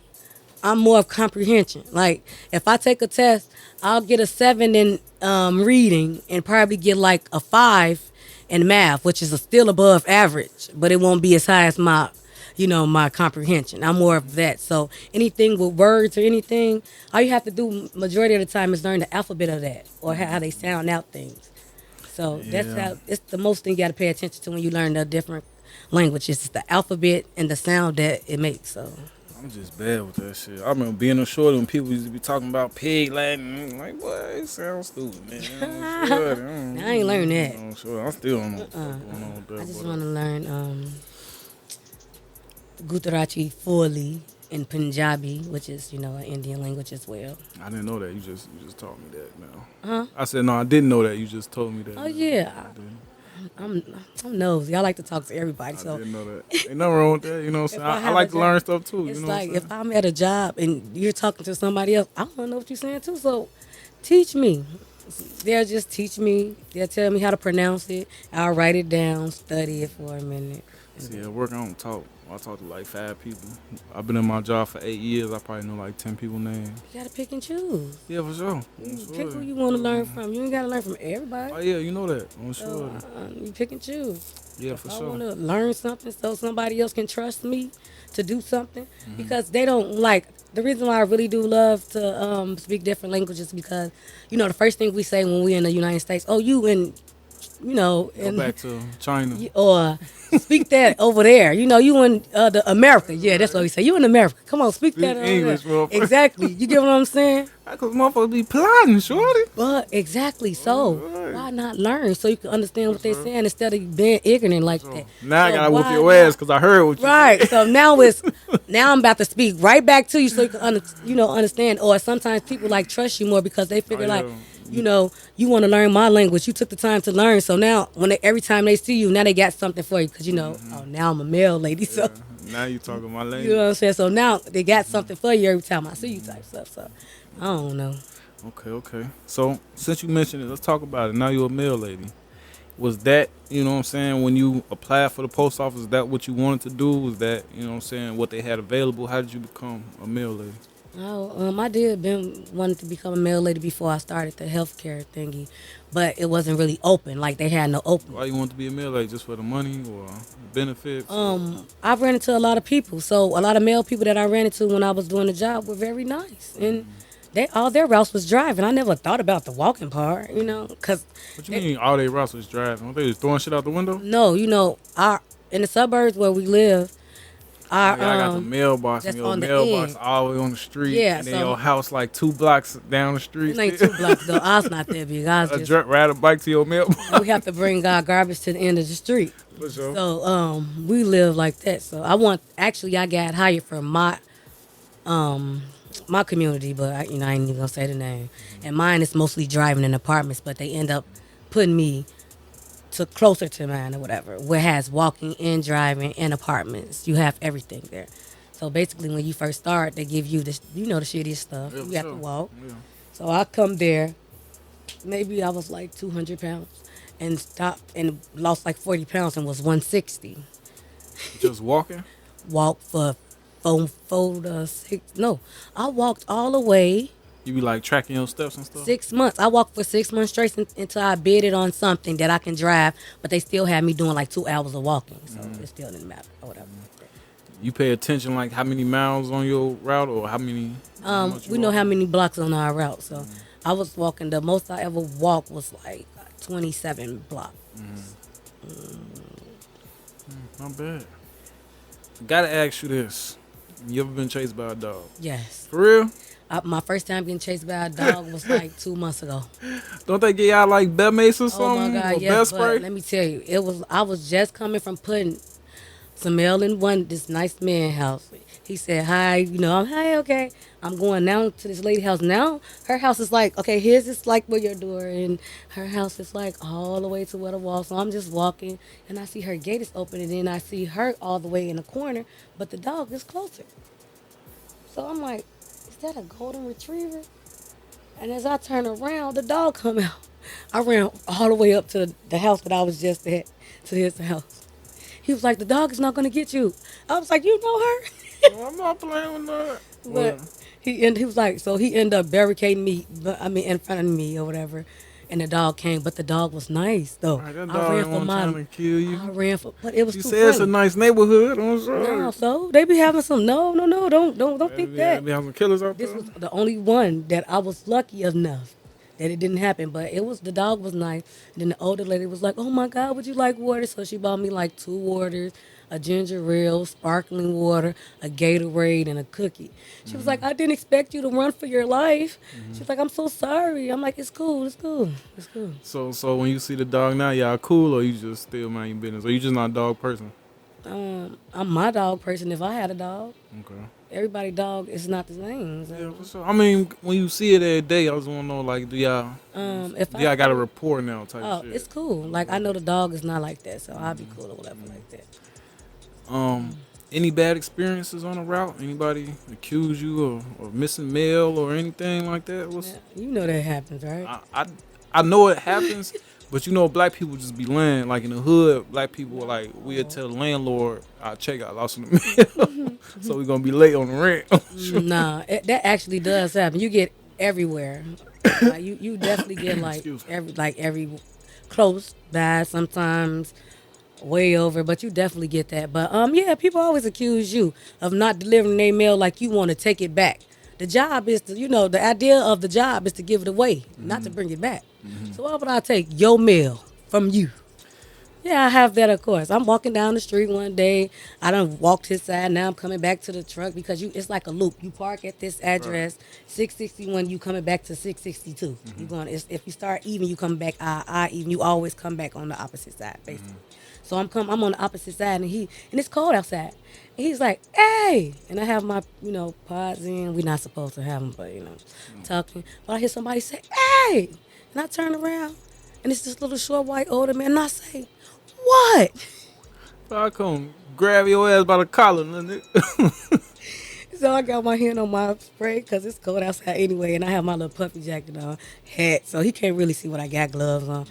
I'm more of comprehension. Like if I take a test, I'll get a 7 in reading and probably get like a 5 in math, which is still above average, but it won't be as high as my comprehension. I'm more of that. So anything with words or anything, all you have to do majority of the time is learn the alphabet of that or how they sound out things. So that's Yeah. how it's the most thing you got to pay attention to when you learn the different languages. It's the alphabet and the sound that it makes. So I'm just bad with that shit. I remember being a shorty when people used to be talking about pig Latin. I'm like, what? It sounds stupid, man. Shorty, I ain't learned that. I'm sure. I still don't know what's going on with that. I just but, want to learn Gujarati fully and Punjabi, which is an Indian language as well. I didn't know that. You just told me that now. Huh? I said no, I didn't know that. You just told me that. Oh yeah, I'm nosy. I like to talk to everybody. I So didn't know that. Ain't nothing wrong with that. You know what I'm saying? I I have like a to learn job, stuff too. it's You know like what I'm if I'm at a job and you're talking to somebody else, I want to know what you're saying too. So teach me. They'll just teach me. They'll tell me how to pronounce it. I'll write it down, study it for a minute. See, at work I don't talk. I talk to like 5 people. I've been in my job for 8 years. I probably know like 10 people names. You gotta pick and choose. Yeah, for sure. You pick who you want to learn from. You ain't gotta learn from everybody. Oh yeah, you know that. I'm So sure. you pick and choose. Yeah, If for I sure. want to learn something so somebody else can trust me to do something, because they don't like. The reason why I really do love to speak different languages because, the first thing we say when we're in the United States, oh, you in, Go and back to China. or speak that over there. You in the America. Yeah, that's what we say. You in America. Come on, speak that over English, there. motherfucker. Exactly. You get what I'm saying? Cause motherfuckers be plotting, shorty. But exactly. So Right. why not learn so you can understand what they're saying instead of being ignorant like that? Now I So gotta whoop why your not- ass because I heard what you Right. said. So now I'm about to speak right back to you so you can understand. Or sometimes people like trust you more because they figure yeah. you want to learn my language. You took the time to learn. So now every time they see you, now they got something for you because oh, now I'm a male lady. So Now you talking my language. you know what I'm saying. So now they got something for you every time I see you type stuff. So I don't know. Okay. So since you mentioned it, let's talk about it. Now you're a mail lady. Was that, what I'm saying, when you applied for the post office, is that what you wanted to do? Was that, what I'm saying, what they had available? How did you become a mail lady? Oh, I did been wanting to become a mail lady before I started the healthcare thingy, but it wasn't really open. Like they had no open. Why you want to be a mail lady? Just for the money or benefits? I've ran into a lot of people. So a lot of male people that I ran into when I was doing the job were very nice, and all their routes was driving. I never thought about the walking part, because What you mean all they routes was driving? They was throwing shit out the window? no, our in the suburbs where we live, our I got the mailbox, and that's your on the mailbox end. all the way on the street, Yeah, and then so- your house like 2 blocks down the street. it ain't 2 blocks though. Ours not that big. Ours just Ride a bike to your mailbox. we have to bring our garbage to the end of the street. For sure. So we live like that. So I got hired for my community, but I ain't even gonna say the name. And mine is mostly driving in apartments, but they end up putting me to closer to mine or whatever, where it has walking and driving and apartments. You have everything there. So basically, when you first start, they give you the shittiest stuff. Yeah, You for have sure. to walk. Yeah. So I come there, maybe I was like 200 pounds, and stopped and lost like 40 pounds and was 160. Just walking? Walked for 6. No, I walked all the way You be like tracking your steps and stuff? 6 months. I walked for 6 months straight until I bidded on something that I can drive, but they still had me doing like 2 hours of walking, so it still didn't matter or whatever. You pay attention like how many miles on your route or how many? how much you We know walk? how many blocks on our route, so I was walking. The most I ever walked was like 27 blocks. Not bad. Gotta ask you this. You ever been chased by a dog? Yes. For real? My first time getting chased by a dog was like 2 months ago. Don't they get y'all like bed mace or Oh something? my Or God, bed yes, spray? but let me tell you, I was just coming from putting some mail in this nice man house. He said, hi, I'm, hi, okay. I'm going now to this lady house. Now her house is like, okay, here's this like where your door, and her house is like all the way to where the wall. So I'm just walking, and I see her gate is open, and then I see her all the way in the corner, but the dog is closer. So I'm like, is that a golden retriever? And as I turn around, the dog come out. I ran all the way up to the house that I was just at, to his house. He was like, the dog is not going to get you. I was like, you know her? Well, I'm not playing with that. But he was like, so he ended up barricading me, in front of me or whatever. And the dog came, but the dog was nice though. Right, that I dog ran ain't for want trying to mine. kill you. I ran for, but it was You too said it's a funny. nice neighborhood. I'm sorry. No, so they be having some. No, don't think that. They have some killers out This there. was the only one that I was lucky enough that it didn't happen. But the dog was nice. And then the older lady was like, oh my God, would you like water? So she bought me like 2 waters, a ginger ale, sparkling water, a Gatorade, and a cookie. She was like, I didn't expect you to run for your life. She's like, I'm so sorry. I'm like, it's cool. So when you see the dog now, y'all cool or you just still mind your business? Or you just not a dog person? I'm my dog person if I had a dog. Okay. Everybody dog is not the same. So. Yeah, for sure. I mean, when you see it every day, I just want to know, like, do y'all got a rapport now type Oh, shit? it's cool. Like I know the dog is not like that, so I'll be cool or whatever like that. Any bad experiences on the route? Anybody accuse you of missing mail or anything like that? Yeah, you know that happens, right? I I know it happens, but you know, black people just be lying. Like in the hood, black people are like, we'll tell the landlord, our check got lost in the mail, so we're gonna be late on the rent. Nah, that actually does happen. You get everywhere. Like you definitely get Excuse me. every close by sometimes way over, but you definitely get that. But yeah, people always accuse you of not delivering their mail like you want to take it back. The job is to, the idea of the job is to give it away, not to bring it back. So why would I take your mail from you? Yeah, I have that, of course. I'm walking down the street one day. I done walked his side. Now I'm coming back to the truck because it's like a loop. You park at this address, 661. You coming back to 662. You going. If you start even, you come back. I even. You always come back on the opposite side, basically. So I'm on the opposite side, and it's cold outside. And he's like, "Hey," and I have my pods in. We're not supposed to have them, but talking. But I hear somebody say, "Hey," and I turn around, and it's this little short white older man, and I say, "What?" So I come grab your ass by the collar, nigga. So I got my hand on my spray because it's cold outside anyway, and I have my little puffy jacket on, hat, so he can't really see what I got, gloves on.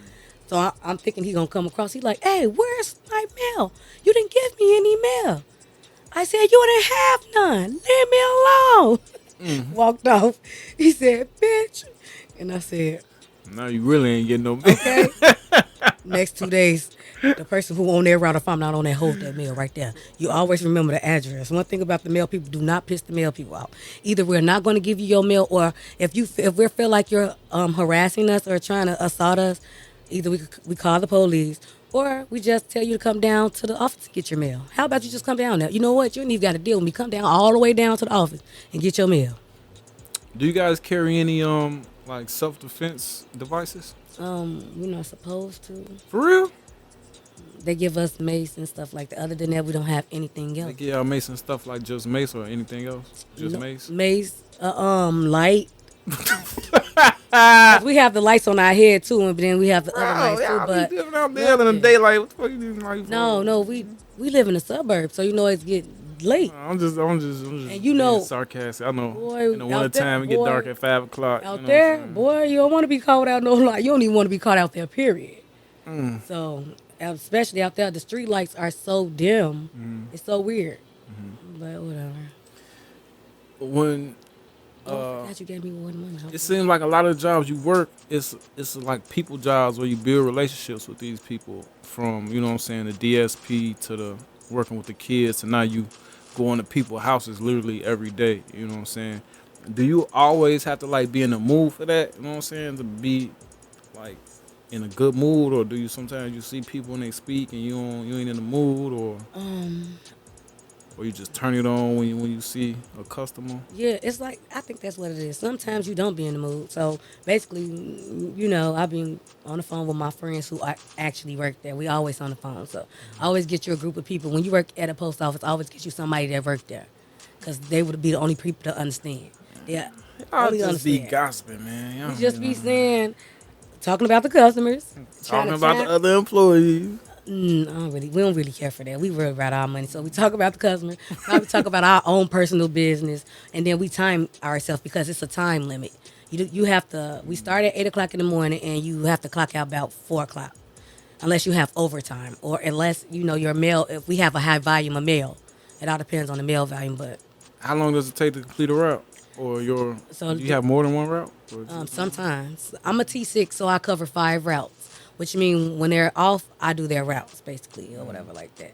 So I'm thinking he gonna come across. He like, "Hey, where's my mail? You didn't give me any mail." I said, "You didn't have none. Leave me alone." Walked off. He said, "Bitch," and I said, Now you really ain't getting no mail. "Okay." Next 2 days, the person who on that route, if I'm not on that, hold that mail right there. You always remember the address. One thing about the mail people, do not piss the mail people out. Either we're not going to give you your mail, or if we feel like you're harassing us or trying to assault us, either we call the police, or we just tell you to come down to the office to get your mail. How about you just come down there? You know what? You ain't even got to deal with me. Come down all the way down to the office and get your mail. Do you guys carry any like self-defense devices? We're not supposed to. For real? They give us mace and stuff like that. Other than that, we don't have anything else. They give y'all mace and stuff like just mace or anything else? Just No, mace? mace, light. 'Cause we have the lights on our head too, and then we have the other lights too. But be living out there in the daylight. What the fuck you doing like for? no, we live in the suburbs, so it's getting late. I'm just And being sarcastic. I know. boy, in the out wintertime, it there, get dark boy, at 5 o'clock. Out you know there, what I'm boy, you don't want to be caught without no light. You don't even want to be caught out there, period. Mm. So, especially out there, the street lights are so dim. It's so weird. But whatever. When I forgot you gave me one money. it seems like a lot of the jobs you work, it's like people jobs where you build relationships with these people, from you know what I'm saying, the DSP to the working with the kids, to now you going to people's houses literally every day. You know what I'm saying? Do you always have to like be in the mood for that? You know what I'm saying, to be like in a good mood, or do you sometimes you see people and they speak and you ain't in the mood, or you just turn it on when you see a customer? Yeah, it's like, I think that's what it is. Sometimes you don't be in the mood. So basically, I've been on the phone with my friends who actually work there. We always on the phone. So I always get you a group of people. When you work at a post office, I always get you somebody that worked there, because they would be the only people to understand. Yeah, I'll only just be understand. gossiping, man. Y'all We just know. be saying, talking about the customers, Talking about the other employees. We don't really care for that. We worry about our money. So we talk about the customer. Now we talk about our own personal business, and then we time ourselves because it's a time limit. You have to. We start at 8 o'clock in the morning, and you have to clock out about 4 o'clock, unless you have overtime, or unless your mail. If we have a high volume of mail, it all depends on the mail volume. But How long does it take to complete a route? Or do you have more than one route? sometimes I'm a T6, so I cover 5 routes, which means when they're off, I do their routes basically, or whatever like that.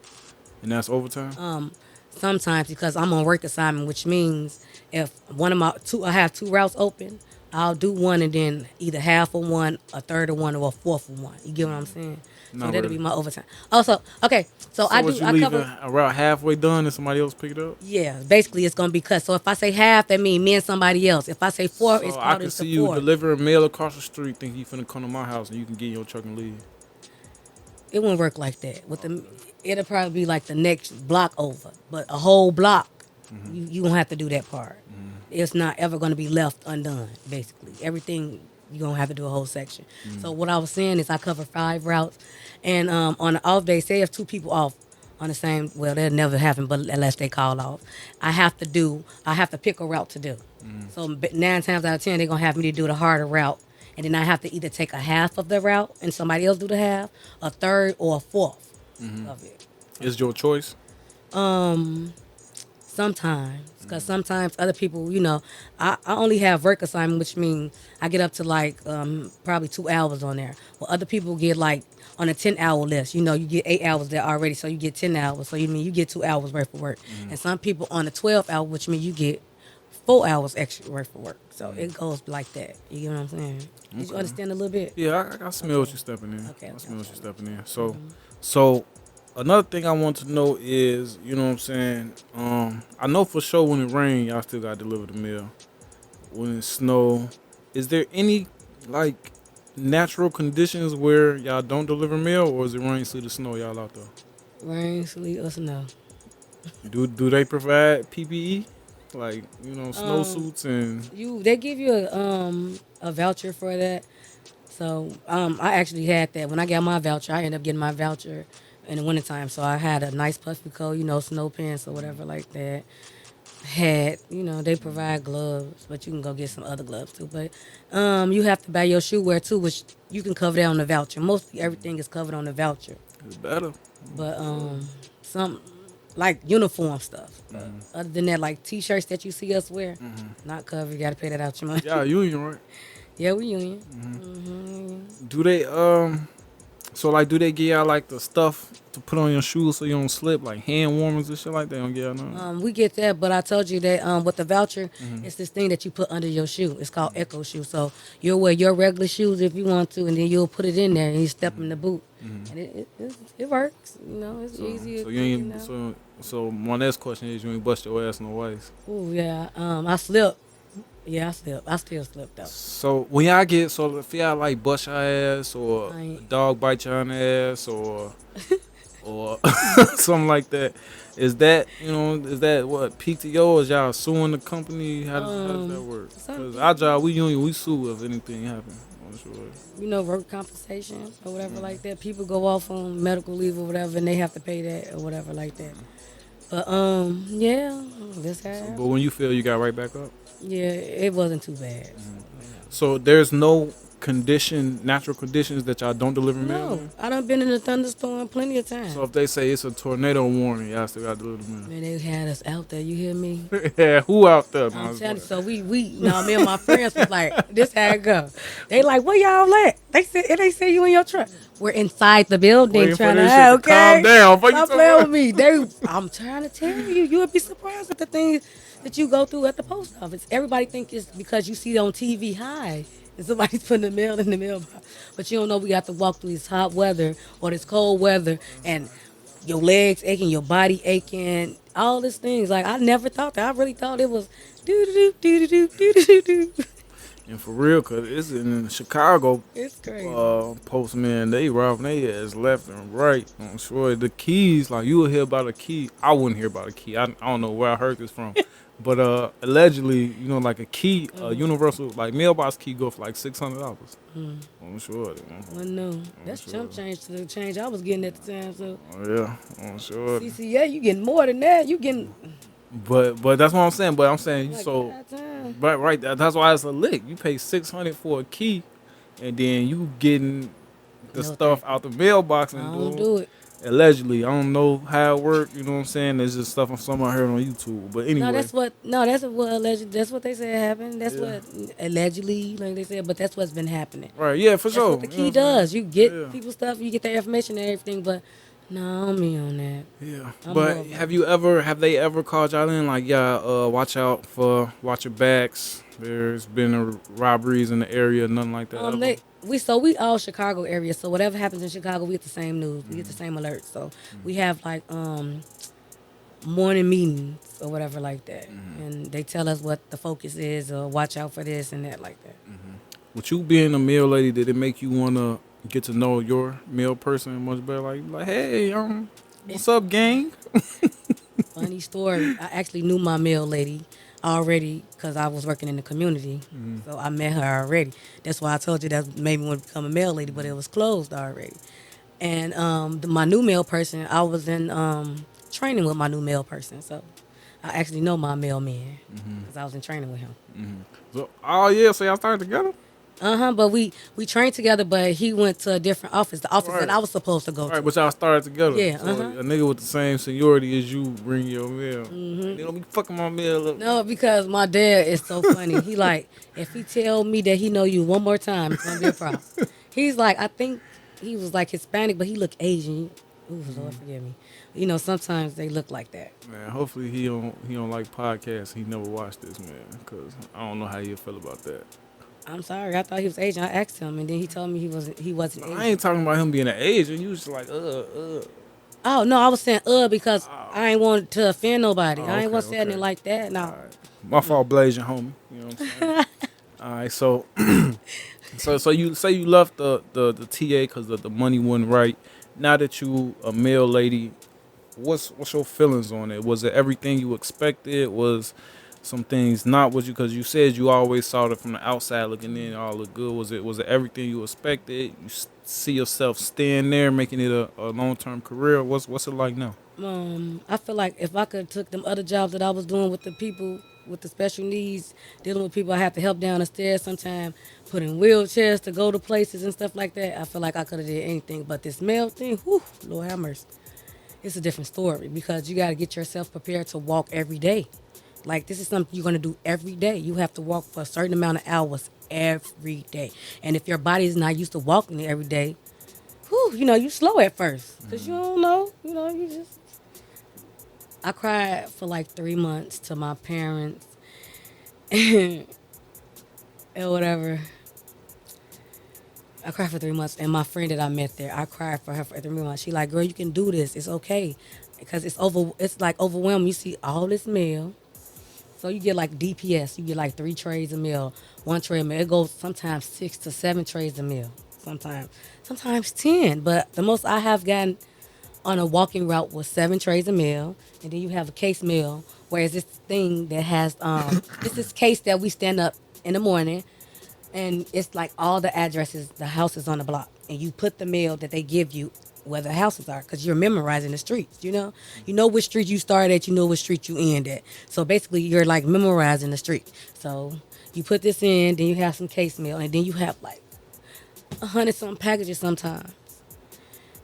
And that's overtime? Sometimes, because I'm on work assignment, which means if I have 2 routes open, I'll do one and then either half of one, a third of one, or a fourth of one. You get what I'm saying? Not So that'll really. be my overtime. Also, okay, so I what, do. you I leaving cover. a route halfway done and somebody else pick it up? Yeah, basically it's gonna be cut. So if I say half, that means me and somebody else. If I say 4, it's So I called can into see you 4. delivering mail across the street, think you finna come to my house and you can get in your truck and leave. It wouldn't work like that. It'll probably be like the next block over, but a whole block, you won't have to do that part. It's not ever going to be left undone. Basically, everything you're gonna have to do a whole section. So what I was saying is I cover 5 routes, and on an off day, say if 2 people off on the same, well, that'll never happen, but unless they call off, I have to pick a route to do. So 9 times out of 10, they're gonna have me to do the harder route. and then I have to either take a half of the route and somebody else do the half, a third or a fourth of it. It's your choice. Um, Sometimes, because sometimes other people, I only have work assignment, which means I get up to like probably 2 hours on there. Well, other people get like on a 10-hour list. You get 8 hours there already, so you get 10 hours. So you get 2 hours worth of work. And some people on a 12 hour, which means you get 4 hours extra worth of work. So it goes like that. You get what I'm saying? Did you understand a little bit? Yeah, I smell what you're stepping in. Okay, I okay, smell what okay. you're stepping in. So another thing I want to know is, you know what I'm saying? I know for sure when it rains, y'all still got to deliver the mail. When it snow, is there any like natural conditions where y'all don't deliver mail, or is it rain, sleet, or snow y'all out there? Rain, sleet, or snow. Do they provide PPE, like snowsuits and? They give you a voucher for that. So I actually had that when I got my voucher. I ended up getting my voucher in the wintertime. So I had a nice puffy coat, snow pants or whatever like that. Hat, they provide gloves, but you can go get some other gloves too. But you have to buy your shoe wear too, which you can cover that on the voucher. Mostly everything is covered on the voucher. It's better. But some like uniform stuff. But other than that, like t-shirts that you see us wear, not covered. You gotta pay that out your money. Yeah, union, right? Yeah, we union. Do they so like do they give y'all like the stuff to put on your shoes so you don't slip, like hand warmers and shit like that? They don't give y'all none. We get that, but I told you that with the voucher, it's this thing that you put under your shoe. It's called Echo Shoe. So you'll wear your regular shoes if you want to, and then you'll put it in there and you step in the boot, and it works. It's easy. So you ain't so my next question is, you ain't bust your ass no ways. Oh yeah, I slipped. Yeah, I slipped. I still slipped though. So when y'all get if y'all like bust your ass or I a ain't- dog bite your ass or something like that, is that what PTO, or is y'all suing the company? How does that work? Because our job, we union, we sue if anything happens. I'm sure. Work compensation or whatever like that. People go off on medical leave or whatever, and they have to pay that or whatever like that. But yeah, this happened. But when you feel you got right back up. Yeah, it wasn't too bad. So there's no natural conditions that y'all don't deliver mail? No, I done been in a thunderstorm plenty of times. So if they say it's a tornado warning, y'all still got to deliver the mail? Man, they had us out there. You hear me? Yeah, who out there? I'm telling you. So me and my friends was like, this how it go. They like, where y'all at? They said you in your truck. We're inside the building Waiting for trying to this shit to calm down. Fuck you Stop talking playing about? with me. I'm trying to tell you, you would be surprised at the things that you go through at the post office. Everybody think it's because you see it on TV high and somebody's putting the mail in the mailbox. But you don't know we got to walk through this hot weather or this cold weather and your legs aching, your body aching, all these things. Like I never thought that. I really thought it was do do do do do do do. And for real, cause it's in Chicago. It's crazy. Postman, they robbing their ass left and right. I'm sure the keys, like you will hear about a key. I wouldn't hear about a key. I don't know where I heard this from, but allegedly, like a key, a universal like mailbox key go for like $600. I'm sure. Well, no, that's chump change to the change I was getting at the time. So Yeah, I'm sure. CCA, you getting more than that. You getting But that's what I'm saying. But I'm saying like, so. goddamn. But right, that's why it's a lick. You pay $600 for a key, and then you getting the No, stuff out the mailbox I and don't do it. Allegedly, I don't know how it worked. You know what I'm saying? There's just stuff I heard on YouTube. But anyway, That's what alleged. That's what they said happened. That's what allegedly, like they said. But that's what's been happening. right? Yeah, for That's sure. what the You know key what I'm does. You get Yeah. people's stuff. You get their information and everything. But no, I'm me on that. Yeah, I'm but more- have they ever called y'all in like, watch your backs? There's been robberies in the area, nothing like that. ever? We all Chicago area. So whatever happens in Chicago, we get the same news. We get the same alerts. So we have like morning meetings or whatever like that, and they tell us what the focus is or watch out for this and that like that. With you being a mail lady, did it make you wanna get to know your mail person much better? Like, hey, what's up, gang? Funny story. I actually knew my mail lady already because I was working in the community. So I met her already. That's why I told you that made me want to become a mail lady, but it was closed already. And my new mail person, I was in training with my new mail person. So I actually know my mailman because I was in training with him. So, oh yeah, so y'all started together? But we trained together, but he went to a different office, the office that Right. I was supposed to go All right, to. but y'all started together. Yeah, So a nigga with the same seniority as you bring your meal. Like, they don't be fucking my meal up. No, because my dad is so funny. He like, if he tell me that he know you one more time, it's gonna be a problem. He's like, I think he was like Hispanic, but he look Asian. Ooh, Lord forgive me. You know, sometimes they look like that. Man, hopefully he don't like podcasts. He never watched this, man, because I don't know how you feel about that. I'm sorry, I thought he was Asian. I asked him, and then he told me he wasn't I Asian. ain't talking about him being an Asian. You was just like, Oh no, I was saying because I ain't want to offend nobody. Oh, I ain't want to okay, say okay. it like that. No. All right. My fault, blazing homie. You know what I'm saying? All right, so so you say you left the TA because the money wasn't right. Now that you a male lady, what's your feelings on it? Was it everything you expected? Was some things not what you, because you said you always saw it from the outside looking in, all look good. Was it everything you expected? You see yourself staying there, making it a long-term career? What's it like now? I feel like if I could took them other jobs that I was doing with the people with the special needs, dealing with people I have to help down the stairs sometimes, put in wheelchairs to go to places and stuff like that, I feel like I could have did anything. But this male thing, whew, Lord have mercy. It's a different story because you got to get yourself prepared to walk every day. Like, this is something you're going to do every day. You have to walk for a certain amount of hours every day. And if your body is not used to walking every day, whew, you slow at first because you don't know. You just. I cried for like 3 months to my parents and whatever. I cried for 3 months, and my friend that I met there, I cried for her for 3 months. She like, girl, you can do this. It's okay, because It's like overwhelming. You see all this mail, so you get like DPS. You get like 3 trays of mail, 1 tray of mail. It goes sometimes 6 to 7 trays of mail. Sometimes 10. But the most I have gotten on a walking route was 7 trays of mail, and then you have a case mail. Whereas this thing that has it's this case that we stand up in the morning, and it's like all the addresses, the houses on the block, and you put the mail that they give you where the houses are, because you're memorizing the streets. You know which street you start at, you know which street you end at. So basically, you're like memorizing the street. So you put this in, then you have some case mail, and then you have like 100-something packages sometimes,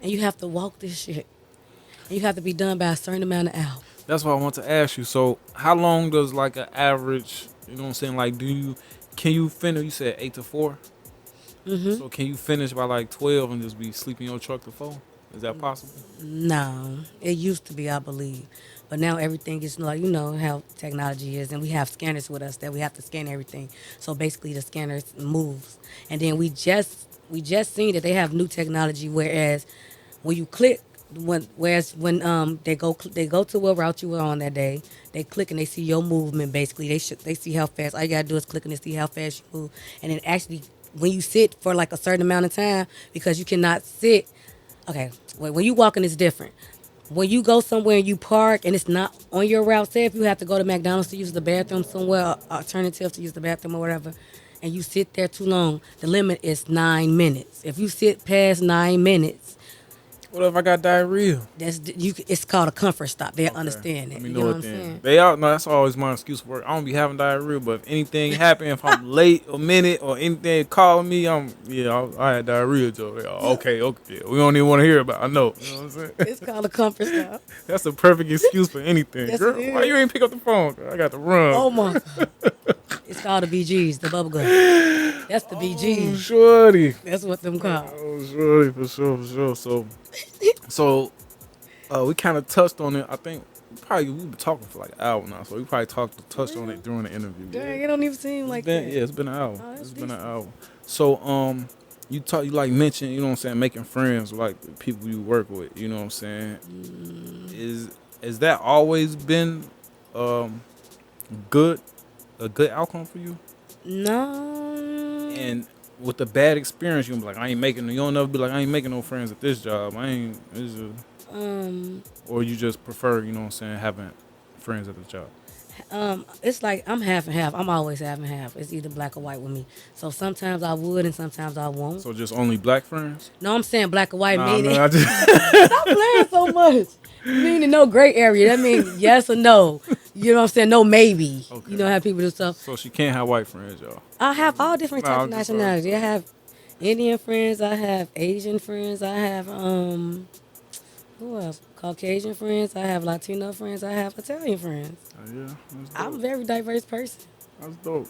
and you have to walk this shit. And you have to be done by a certain amount of hours. That's what I want to ask you. So how long does like an average, you know what I'm saying? Like, can you finish? You said 8 to 4. So can you finish by like 12 and just be sleeping in your truck to 4? Is that possible? No, it used to be, I believe. But now everything is like, how technology is, and we have scanners with us that we have to scan everything. So basically the scanners moves. And then we just seen that they have new technology, whereas when you click, when they go to what route you were on that day, they click and they see your movement. Basically, they see how fast. All you gotta do is click and they see how fast you move. And then actually, when you sit for like a certain amount of time, because you cannot sit. Okay, when you walking, it's different. When you go somewhere and you park and it's not on your route, say if you have to go to McDonald's to use the bathroom somewhere, alternative to use the bathroom or whatever, and you sit there too long, the limit is 9 minutes. If you sit past 9 minutes, What if I got diarrhea? it's called a comfort stop. They'll understand Let that. me You know know it what I'm then. saying? They out. No, that's always my excuse for work. I don't be having diarrhea, but if anything happen, if I'm late a minute or anything calling me, I had diarrhea, Joe. Okay, yeah, we don't even want to hear about it. I know. You know what I'm saying? It's called a comfort stop. That's a perfect excuse for anything. Yes, Girl, it is. why you ain't pick up the phone? Girl, I got to run. Oh my God. It's called the BGs, the bubble gum. That's the Oh, BGs. shorty. That's what them called. Oh, shorty, for sure. So we kind of touched on it. I think we've been talking for like an hour now, so we probably touched on it during the interview. Dang, it don't even seem like that. Yeah, it's been an hour. Oh, that's It's been an decent. hour. So you like mentioned, you know what I'm saying, making friends with like the people you work with. You know what I'm saying? Is that always been good a good outcome for you? No. And with the bad experience, you be like, you don't never be like, I ain't making no friends at this job. Or you just prefer, you know what I'm saying, having friends at the job. It's like I'm half and half. I'm always half and half. It's either black or white with me. So sometimes I would and sometimes I won't. So just only black friends? No, I'm saying black or white, Nah, meaning man, I just stop playing so much. Meaning no gray area. That means yes or no. You know what I'm saying? No, maybe. Okay. You know how people do stuff. So she can't have white friends, y'all. I have all different Nah, types of I'm just nationalities. I have Indian friends. I have Asian friends. I have who else? Caucasian friends. I have Latino friends. I have Italian friends. Yeah, that's I'm a dope. very diverse person. That's dope.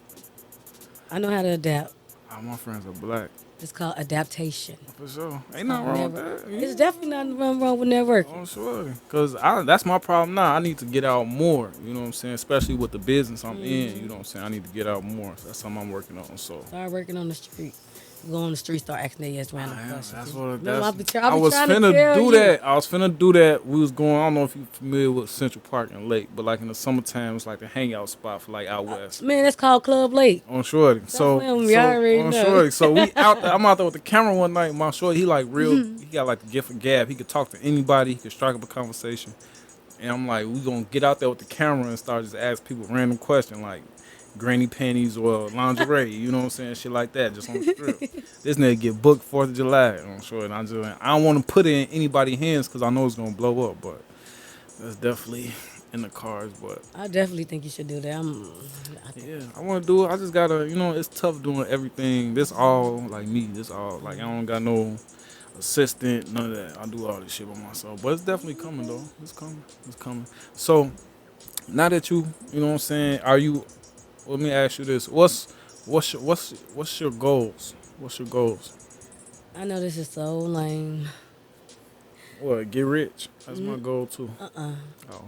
I know how to adapt. All my friends are black. It's called adaptation. For sure. Ain't nothing wrong with that. It's definitely nothing wrong with networking. Oh, sure. Because that's my problem now. I need to get out more. You know what I'm saying? Especially with the business I'm in. You know what I'm saying? I need to get out more. So that's something I'm working on. So Start working on the street. Go on the street, start asking their yes random questions. that's what No, I that's. be I was trying to finna tell do you. that. I was finna do that. We was going. I don't know if you're familiar with Central Park and Lake, but like in the summertime, it's like the hangout spot for like out west. Man, that's called Club Lake. On Shorty. So, when we already on know. Shorty. So we out there. I'm out there with the camera one night. My Shorty, he like real. He got like the gift of gab. He could talk to anybody. He could strike up a conversation. And I'm like, we gonna get out there with the camera and start just ask people random questions like granny panties or lingerie. You know what I'm saying? Shit like that, just on the strip. This nigga get booked 4th of July. I'm sure. And I don't want to put it in anybody's hands because I know it's gonna blow up. But that's definitely in the cards. But I definitely think you should do that. yeah, I want to do it. I just gotta, it's tough doing everything. This all like me. This all like I don't got no assistant, none of that. I do all this shit by myself. But it's definitely coming though. It's coming. It's coming. So now that you know what I'm saying, are you? Let me ask you this: what's your goals? What's your goals? I know this is so lame. What? Get rich. That's my goal too. Uh-uh.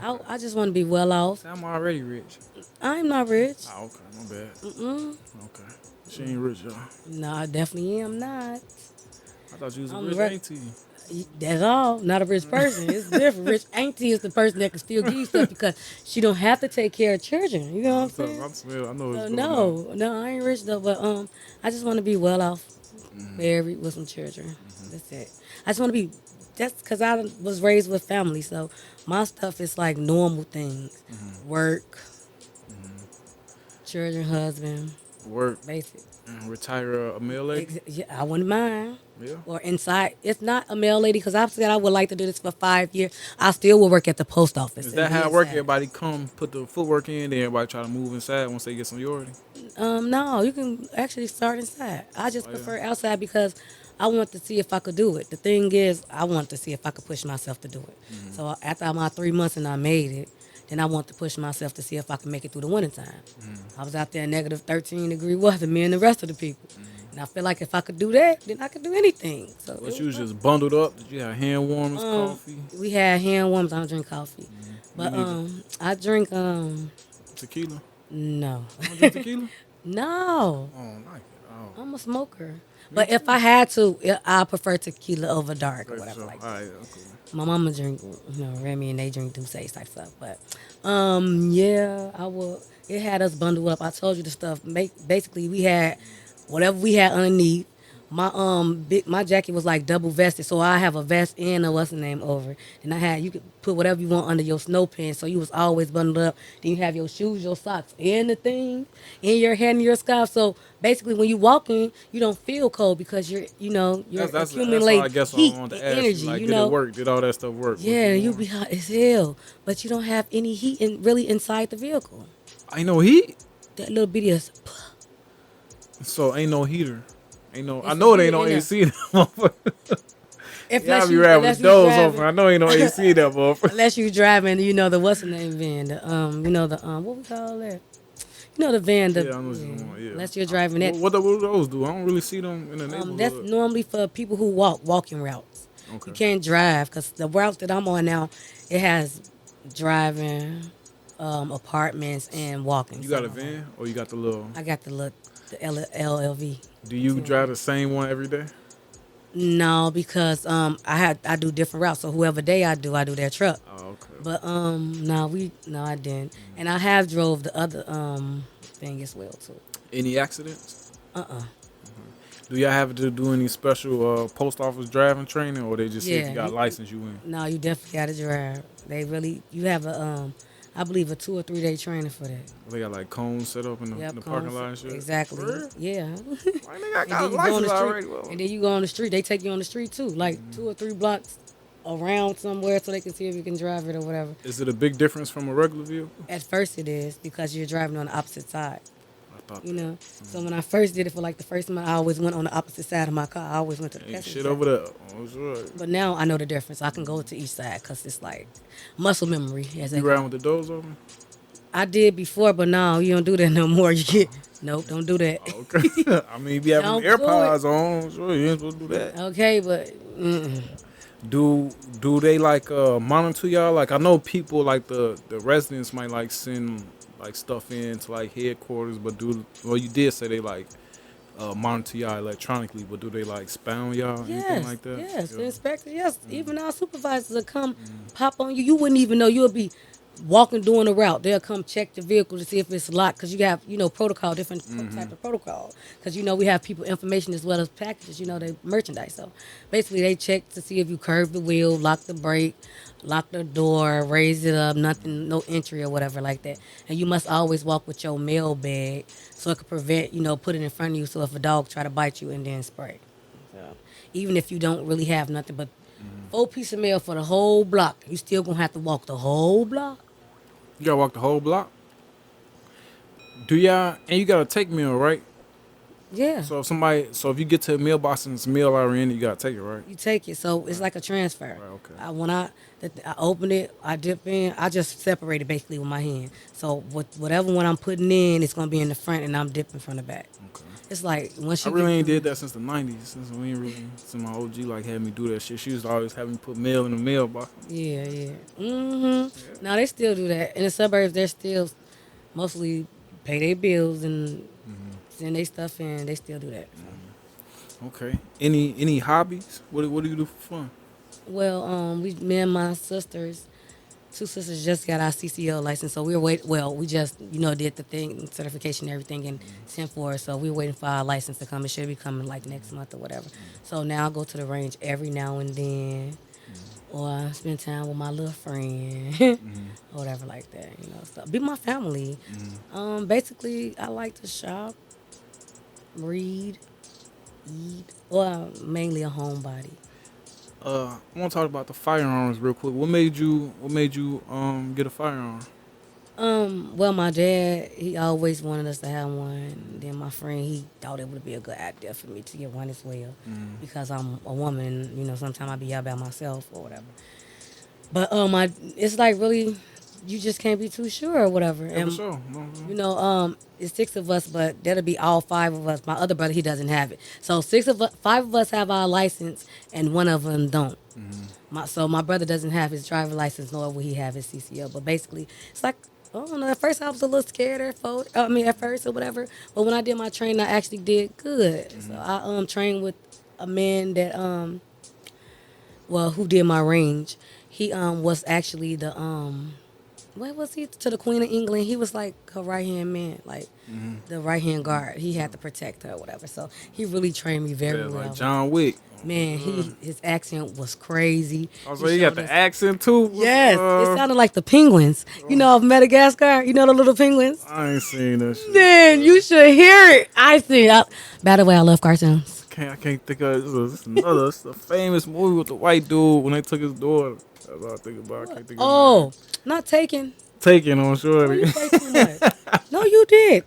Oh, okay. I just want to be well off. I'm already rich. I'm not rich. Oh, okay, my bad. Mm-mm. Okay, she ain't rich, y'all. No, I definitely am not. I thought you was a I'm rich re- auntie. That's all. Not a rich person. It's different. Rich auntie is the person that can still give you stuff because she don't have to take care of children. You know what I'm saying? I know it's No, I ain't rich though. But I just want to be well off, married with some children. That's it. I just want to be. That's because I was raised with family, so my stuff is like normal things: work, children, husband, work, basic. retire a male lady. Yeah, I wouldn't mind. Yeah. Or inside. It's not a mail lady because I've said I would like to do this for 5 years. I still will work at the post office. Is that how it work? Everybody come put the footwork in, then everybody try to move inside once they get seniority. No, you can actually start inside. I just prefer outside because I want to see if I could do it. The thing is, I want to see if I could push myself to do it. So after my 3 months and I made it, then I want to push myself to see if I can make it through the wintertime. I was out there in negative 13-degree weather, me and the rest of the people. And I feel like if I could do that, then I could do anything. So but you was just bundled up. Did you have hand warmers, coffee? We had hand warmers. I don't drink coffee. But I drink tequila. No. You don't drink tequila? No. Oh, I like it. Oh. I'm a smoker. But if I had to, I prefer tequila over dark or whatever like that. All right, okay. My mama drink, Remy, and they drink Douce type stuff. But yeah, I will. It had us bundled up. I told you the stuff. Basically, we had whatever we had underneath. My jacket was like double vested, so I have a vest and a what's the name over. And you could put whatever you want under your snow pants, so you was always bundled up. Then you have your shoes, your socks, and the thing in your hand and your scarf. So basically, when you walking, you don't feel cold because you're accumulating heat and energy. Like, did it work? Did all that stuff work? Yeah, you be hot as hell, but you don't have any heat really inside the vehicle. Ain't no heat. That little bitty is. So ain't no heater. Ain't no. I know it ain't no AC. If y'all be riding with the doors open. I know ain't no AC that motherfucker. Unless you driving, the what's the name van, what we call that? The van. Yeah, I know what you want. Yeah. Unless you're driving that. What do those do? I don't really see them in the neighborhood. That's normally for people who walking routes. Okay. You can't drive because the routes that I'm on now, it has driving, apartments, and walking. You got a van or you got the little? I got the LLV. Do you drive the same one every day? No, because I do different routes. So whoever day I do their truck. Oh, okay. But I didn't. And I have drove the other thing as well too. Any accidents? Do y'all have to do any special post office driving training, or they just say if you got a license you in? No, you definitely got to drive. You have I believe a 2 or 3 day training for that. They got like cones set up in the parking lot and shit? Exactly. Yeah. I got a license already. And then you go on the street. They take you on the street too, like 2 or 3 blocks around somewhere so they can see if you can drive it or whatever. Is it a big difference from a regular vehicle? At first it is because you're driving on the opposite side. I thought You that. know, so when I first did it for like the first month, I always went on the opposite side of my car. I always went to the Ain't passenger shit side. over there. Oh, sure. But now I know the difference. I can go to each side because it's like muscle memory. As they You call riding it. with the doors open? I did before, but now you don't do that no more. You get nope, don't do that. Oh, okay. I mean, you be having Don't do AirPods on. Sure, you ain't supposed to do that. Okay, but Do they like monitor y'all? Like I know people like the residents might like send like stuff in to like headquarters, but you did say they like monitor y'all electronically, but do they like spy on y'all anything yes, like that? yes, the Yeah. inspector, yes. Even our supervisors will come pop on you. You wouldn't even know. You'll be walking doing a route. They'll come check the vehicle to see if it's locked because you have, protocol, different type of protocol. Because, we have people information as well as packages, they merchandise. So basically they check to see if you curve the wheel, lock the brake, lock the door, raise it up, nothing, no entry or whatever like that. And you must always walk with your mail bag so it could prevent, put it in front of you so if a dog try to bite you and then spray. So even if you don't really have nothing but 4 pieces of mail for the whole block, you still gonna have to walk the whole block. You gotta walk the whole block. Do y'all and you gotta take mail, right? Yeah. So if you get to a mailbox and it's mail already in it, you gotta take it, right? You take it, so it's like a transfer. Right, okay. When I open it, I dip in. I just separate it basically with my hand. So whatever one I'm putting in, it's gonna be in the front, and I'm dipping from the back. Okay. It's like once I you really get ain't through- did that since the '90s. Since my OG like had me do that shit. She used to always have me put mail in the mailbox. Yeah, yeah. Now they still do that in the suburbs. They're still mostly pay their bills and send their stuff in. They still do that. Okay. Any hobbies? What do you do for fun? Well, me and my sisters, 2 sisters just got our CCO license, so we were wait. Well, we just did the thing, certification, and everything, and sent for it. So we're waiting for our license to come. It should be coming like next month or whatever. So now I go to the range every now and then, or I spend time with my little friend, or whatever like that. So be my family. Basically, I like to shop, read, eat, or mainly a homebody. I want to talk about the firearms real quick. What made you get a firearm? Well, my dad, he always wanted us to have one. Then my friend, he thought it would be a good idea for me to get one as well, because I'm a woman. Sometimes I be out by myself or whatever. But it's like really, you just can't be too sure or whatever. Yeah, for And sure. No. it's 6 of us, but that'll be all 5 of us. My other brother, he doesn't have it. So 5 of us have our license, and one of them don't. My brother doesn't have his driver license, nor will he have his CCO. But basically, it's like, I don't know. At first, I was a little scared at first or whatever. But when I did my training, I actually did good. So I trained with a man that who did my range. He was actually the what was he to the Queen of England? He was like her right hand man, like the right hand guard. He had to protect her or whatever. So he really trained me very Yeah, well. like John Wick. Man, his accent was crazy. Also, you got showed us- the accent too. Yes, it sounded like the penguins. Of Madagascar. The little penguins. I ain't seen that shit. Man, you should hear it. By the way, I love cartoons. I can't think of it's a famous movie with the white dude when they took his daughter. That's all I think about. I can't think of Oh, not Taken. Taking on Oh, Shorty. you play too much. No, you did.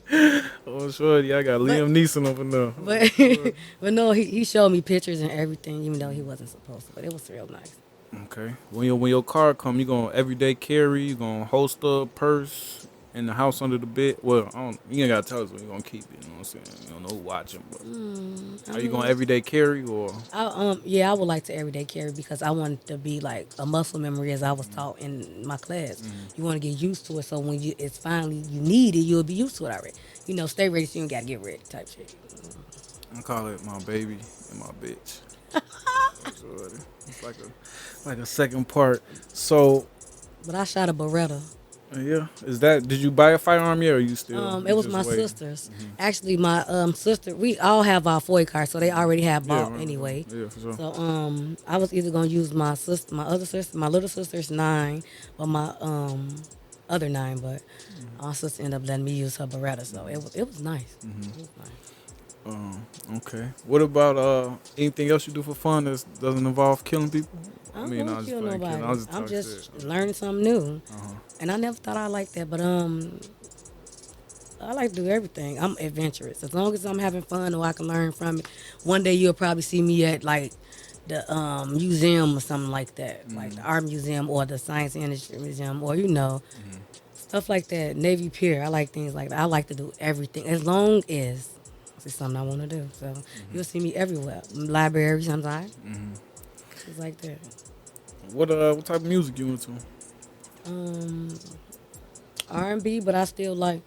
On Shorty, I got Liam Neeson up in there. But no, he showed me pictures and everything, even though he wasn't supposed to. But it was real nice. Okay. When your car come, you gonna everyday carry, you gonna holster, purse, in the house under the bed. Well, you ain't gotta tell us where you gonna keep it. You know what I'm saying? You don't know who watching, but are you gonna everyday carry or? I would like to everyday carry because I want it to be like a muscle memory as I was taught in my class. You want to get used to it, so when it's finally you need it, you'll be used to it already. Stay ready so you don't gotta get ready type shit. I call it my baby and my bitch. Shorty. It's like a second part. So But I shot a Beretta. yeah, did you buy a firearm yet or you still? It was my sister's. Actually, my sister. We all have our FOI cards, so they already have bought anyway. Yeah, for sure. So I was either gonna use my other sister, my little sister's 9, or my other 9, but our sister ended up letting me use her Beretta, so it was nice. It was nice. Okay. What about anything else you do for fun that doesn't involve killing people? I I don't mean, want I to was kill just playing kidding. nobody. I was just I'm talking just shit. learning something new, Uh-huh. and I never thought I liked that. But I like to do everything. I'm adventurous. As long as I'm having fun or I can learn from it. One day you'll probably see me at like the museum or something like that, like the art museum or the science and industry museum, or stuff like that. Navy Pier. I like things like that. I like to do everything as long as it's something I want to do. So you'll see me everywhere. Library sometimes. Things like that. What type of music you into? Um, R&B, but I still like.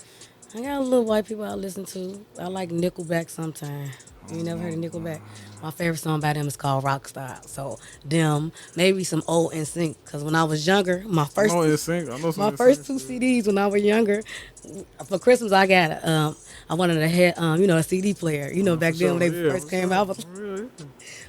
I got a little white people I listen to. I like Nickelback sometimes. You never heard of Nickelback? My favorite song by them is called Rockstar. So them, maybe some old NSYNC. Cause when I was younger, I know NSYNC. I know some my first two NSYNC shit. CDs when I was younger, for Christmas I got I wanted a head a CD player. For Back then when sure. they Yeah, first for came sure. out, For real, yeah.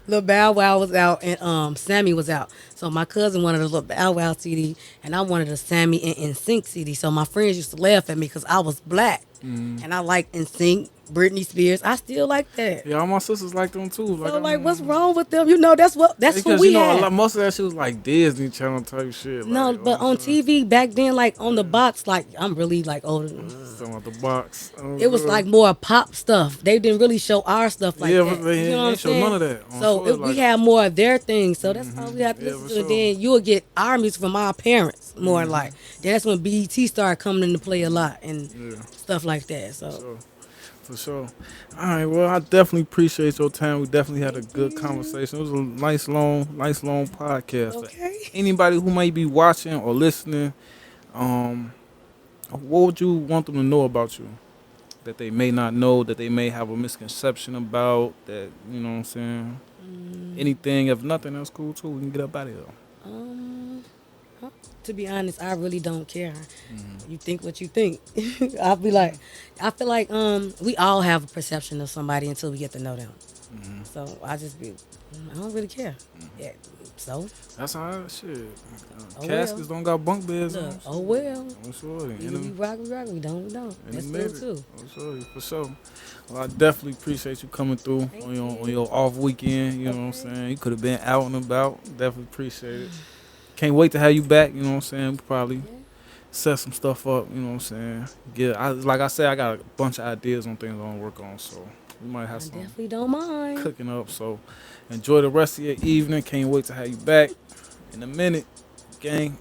Lil Bow Wow was out and Sammy was out. So my cousin wanted a Lil Bow Wow CD and I wanted a Sammy and NSYNC CD. So my friends used to laugh at me because I was black and I liked NSYNC, Britney Spears. I still like that. Yeah, all my sisters like them too. Like, So like, what's wrong with them? That's what because we had. most of that shit was like Disney Channel type shit. No, Like, but on TV back then, like on the box, like I'm really like older. talking about the box. It was like more pop stuff. They didn't really show our stuff like yeah, that. but they You know what I'm ain't show saying? none of that. So we had more of their things. So that's all we had to Yeah, listen for to. sure. Then you would get our music from our parents more like. Then that's when BET started coming into play a lot and stuff like that. So For sure. All right. Well, I definitely appreciate your time. We definitely had a good conversation. It was a nice long podcast. For okay. anybody who may be watching or listening, what would you want them to know about you that they may not know, that they may have a misconception about? That you know what I'm saying? Anything, if nothing, that's cool too. We can get up out of here. Um, to be honest, I really don't care. You think what you think. I'll be like, I feel like we all have a perception of somebody until we get to know them. So I don't really care. Yeah. So That's how shit. Oh, Caskets don't got bunk beds. look, on. oh well. I'm sure. Either we rock, we don't, we don't. In That's a cool minute. too. I'm sure, for sure. Well, I definitely appreciate you coming through Thank on you. your off weekend. You know what I'm Okay. saying? You could have been out and about. Definitely appreciate it. Can't wait to have you back. You know what I'm saying? We probably Yeah. set some stuff up. You know what I'm saying? Like I said, I got a bunch of ideas on things I want to work on. So we might I have some definitely don't mind. cooking up. So enjoy the rest of your evening. Can't wait to have you back in a minute, gang.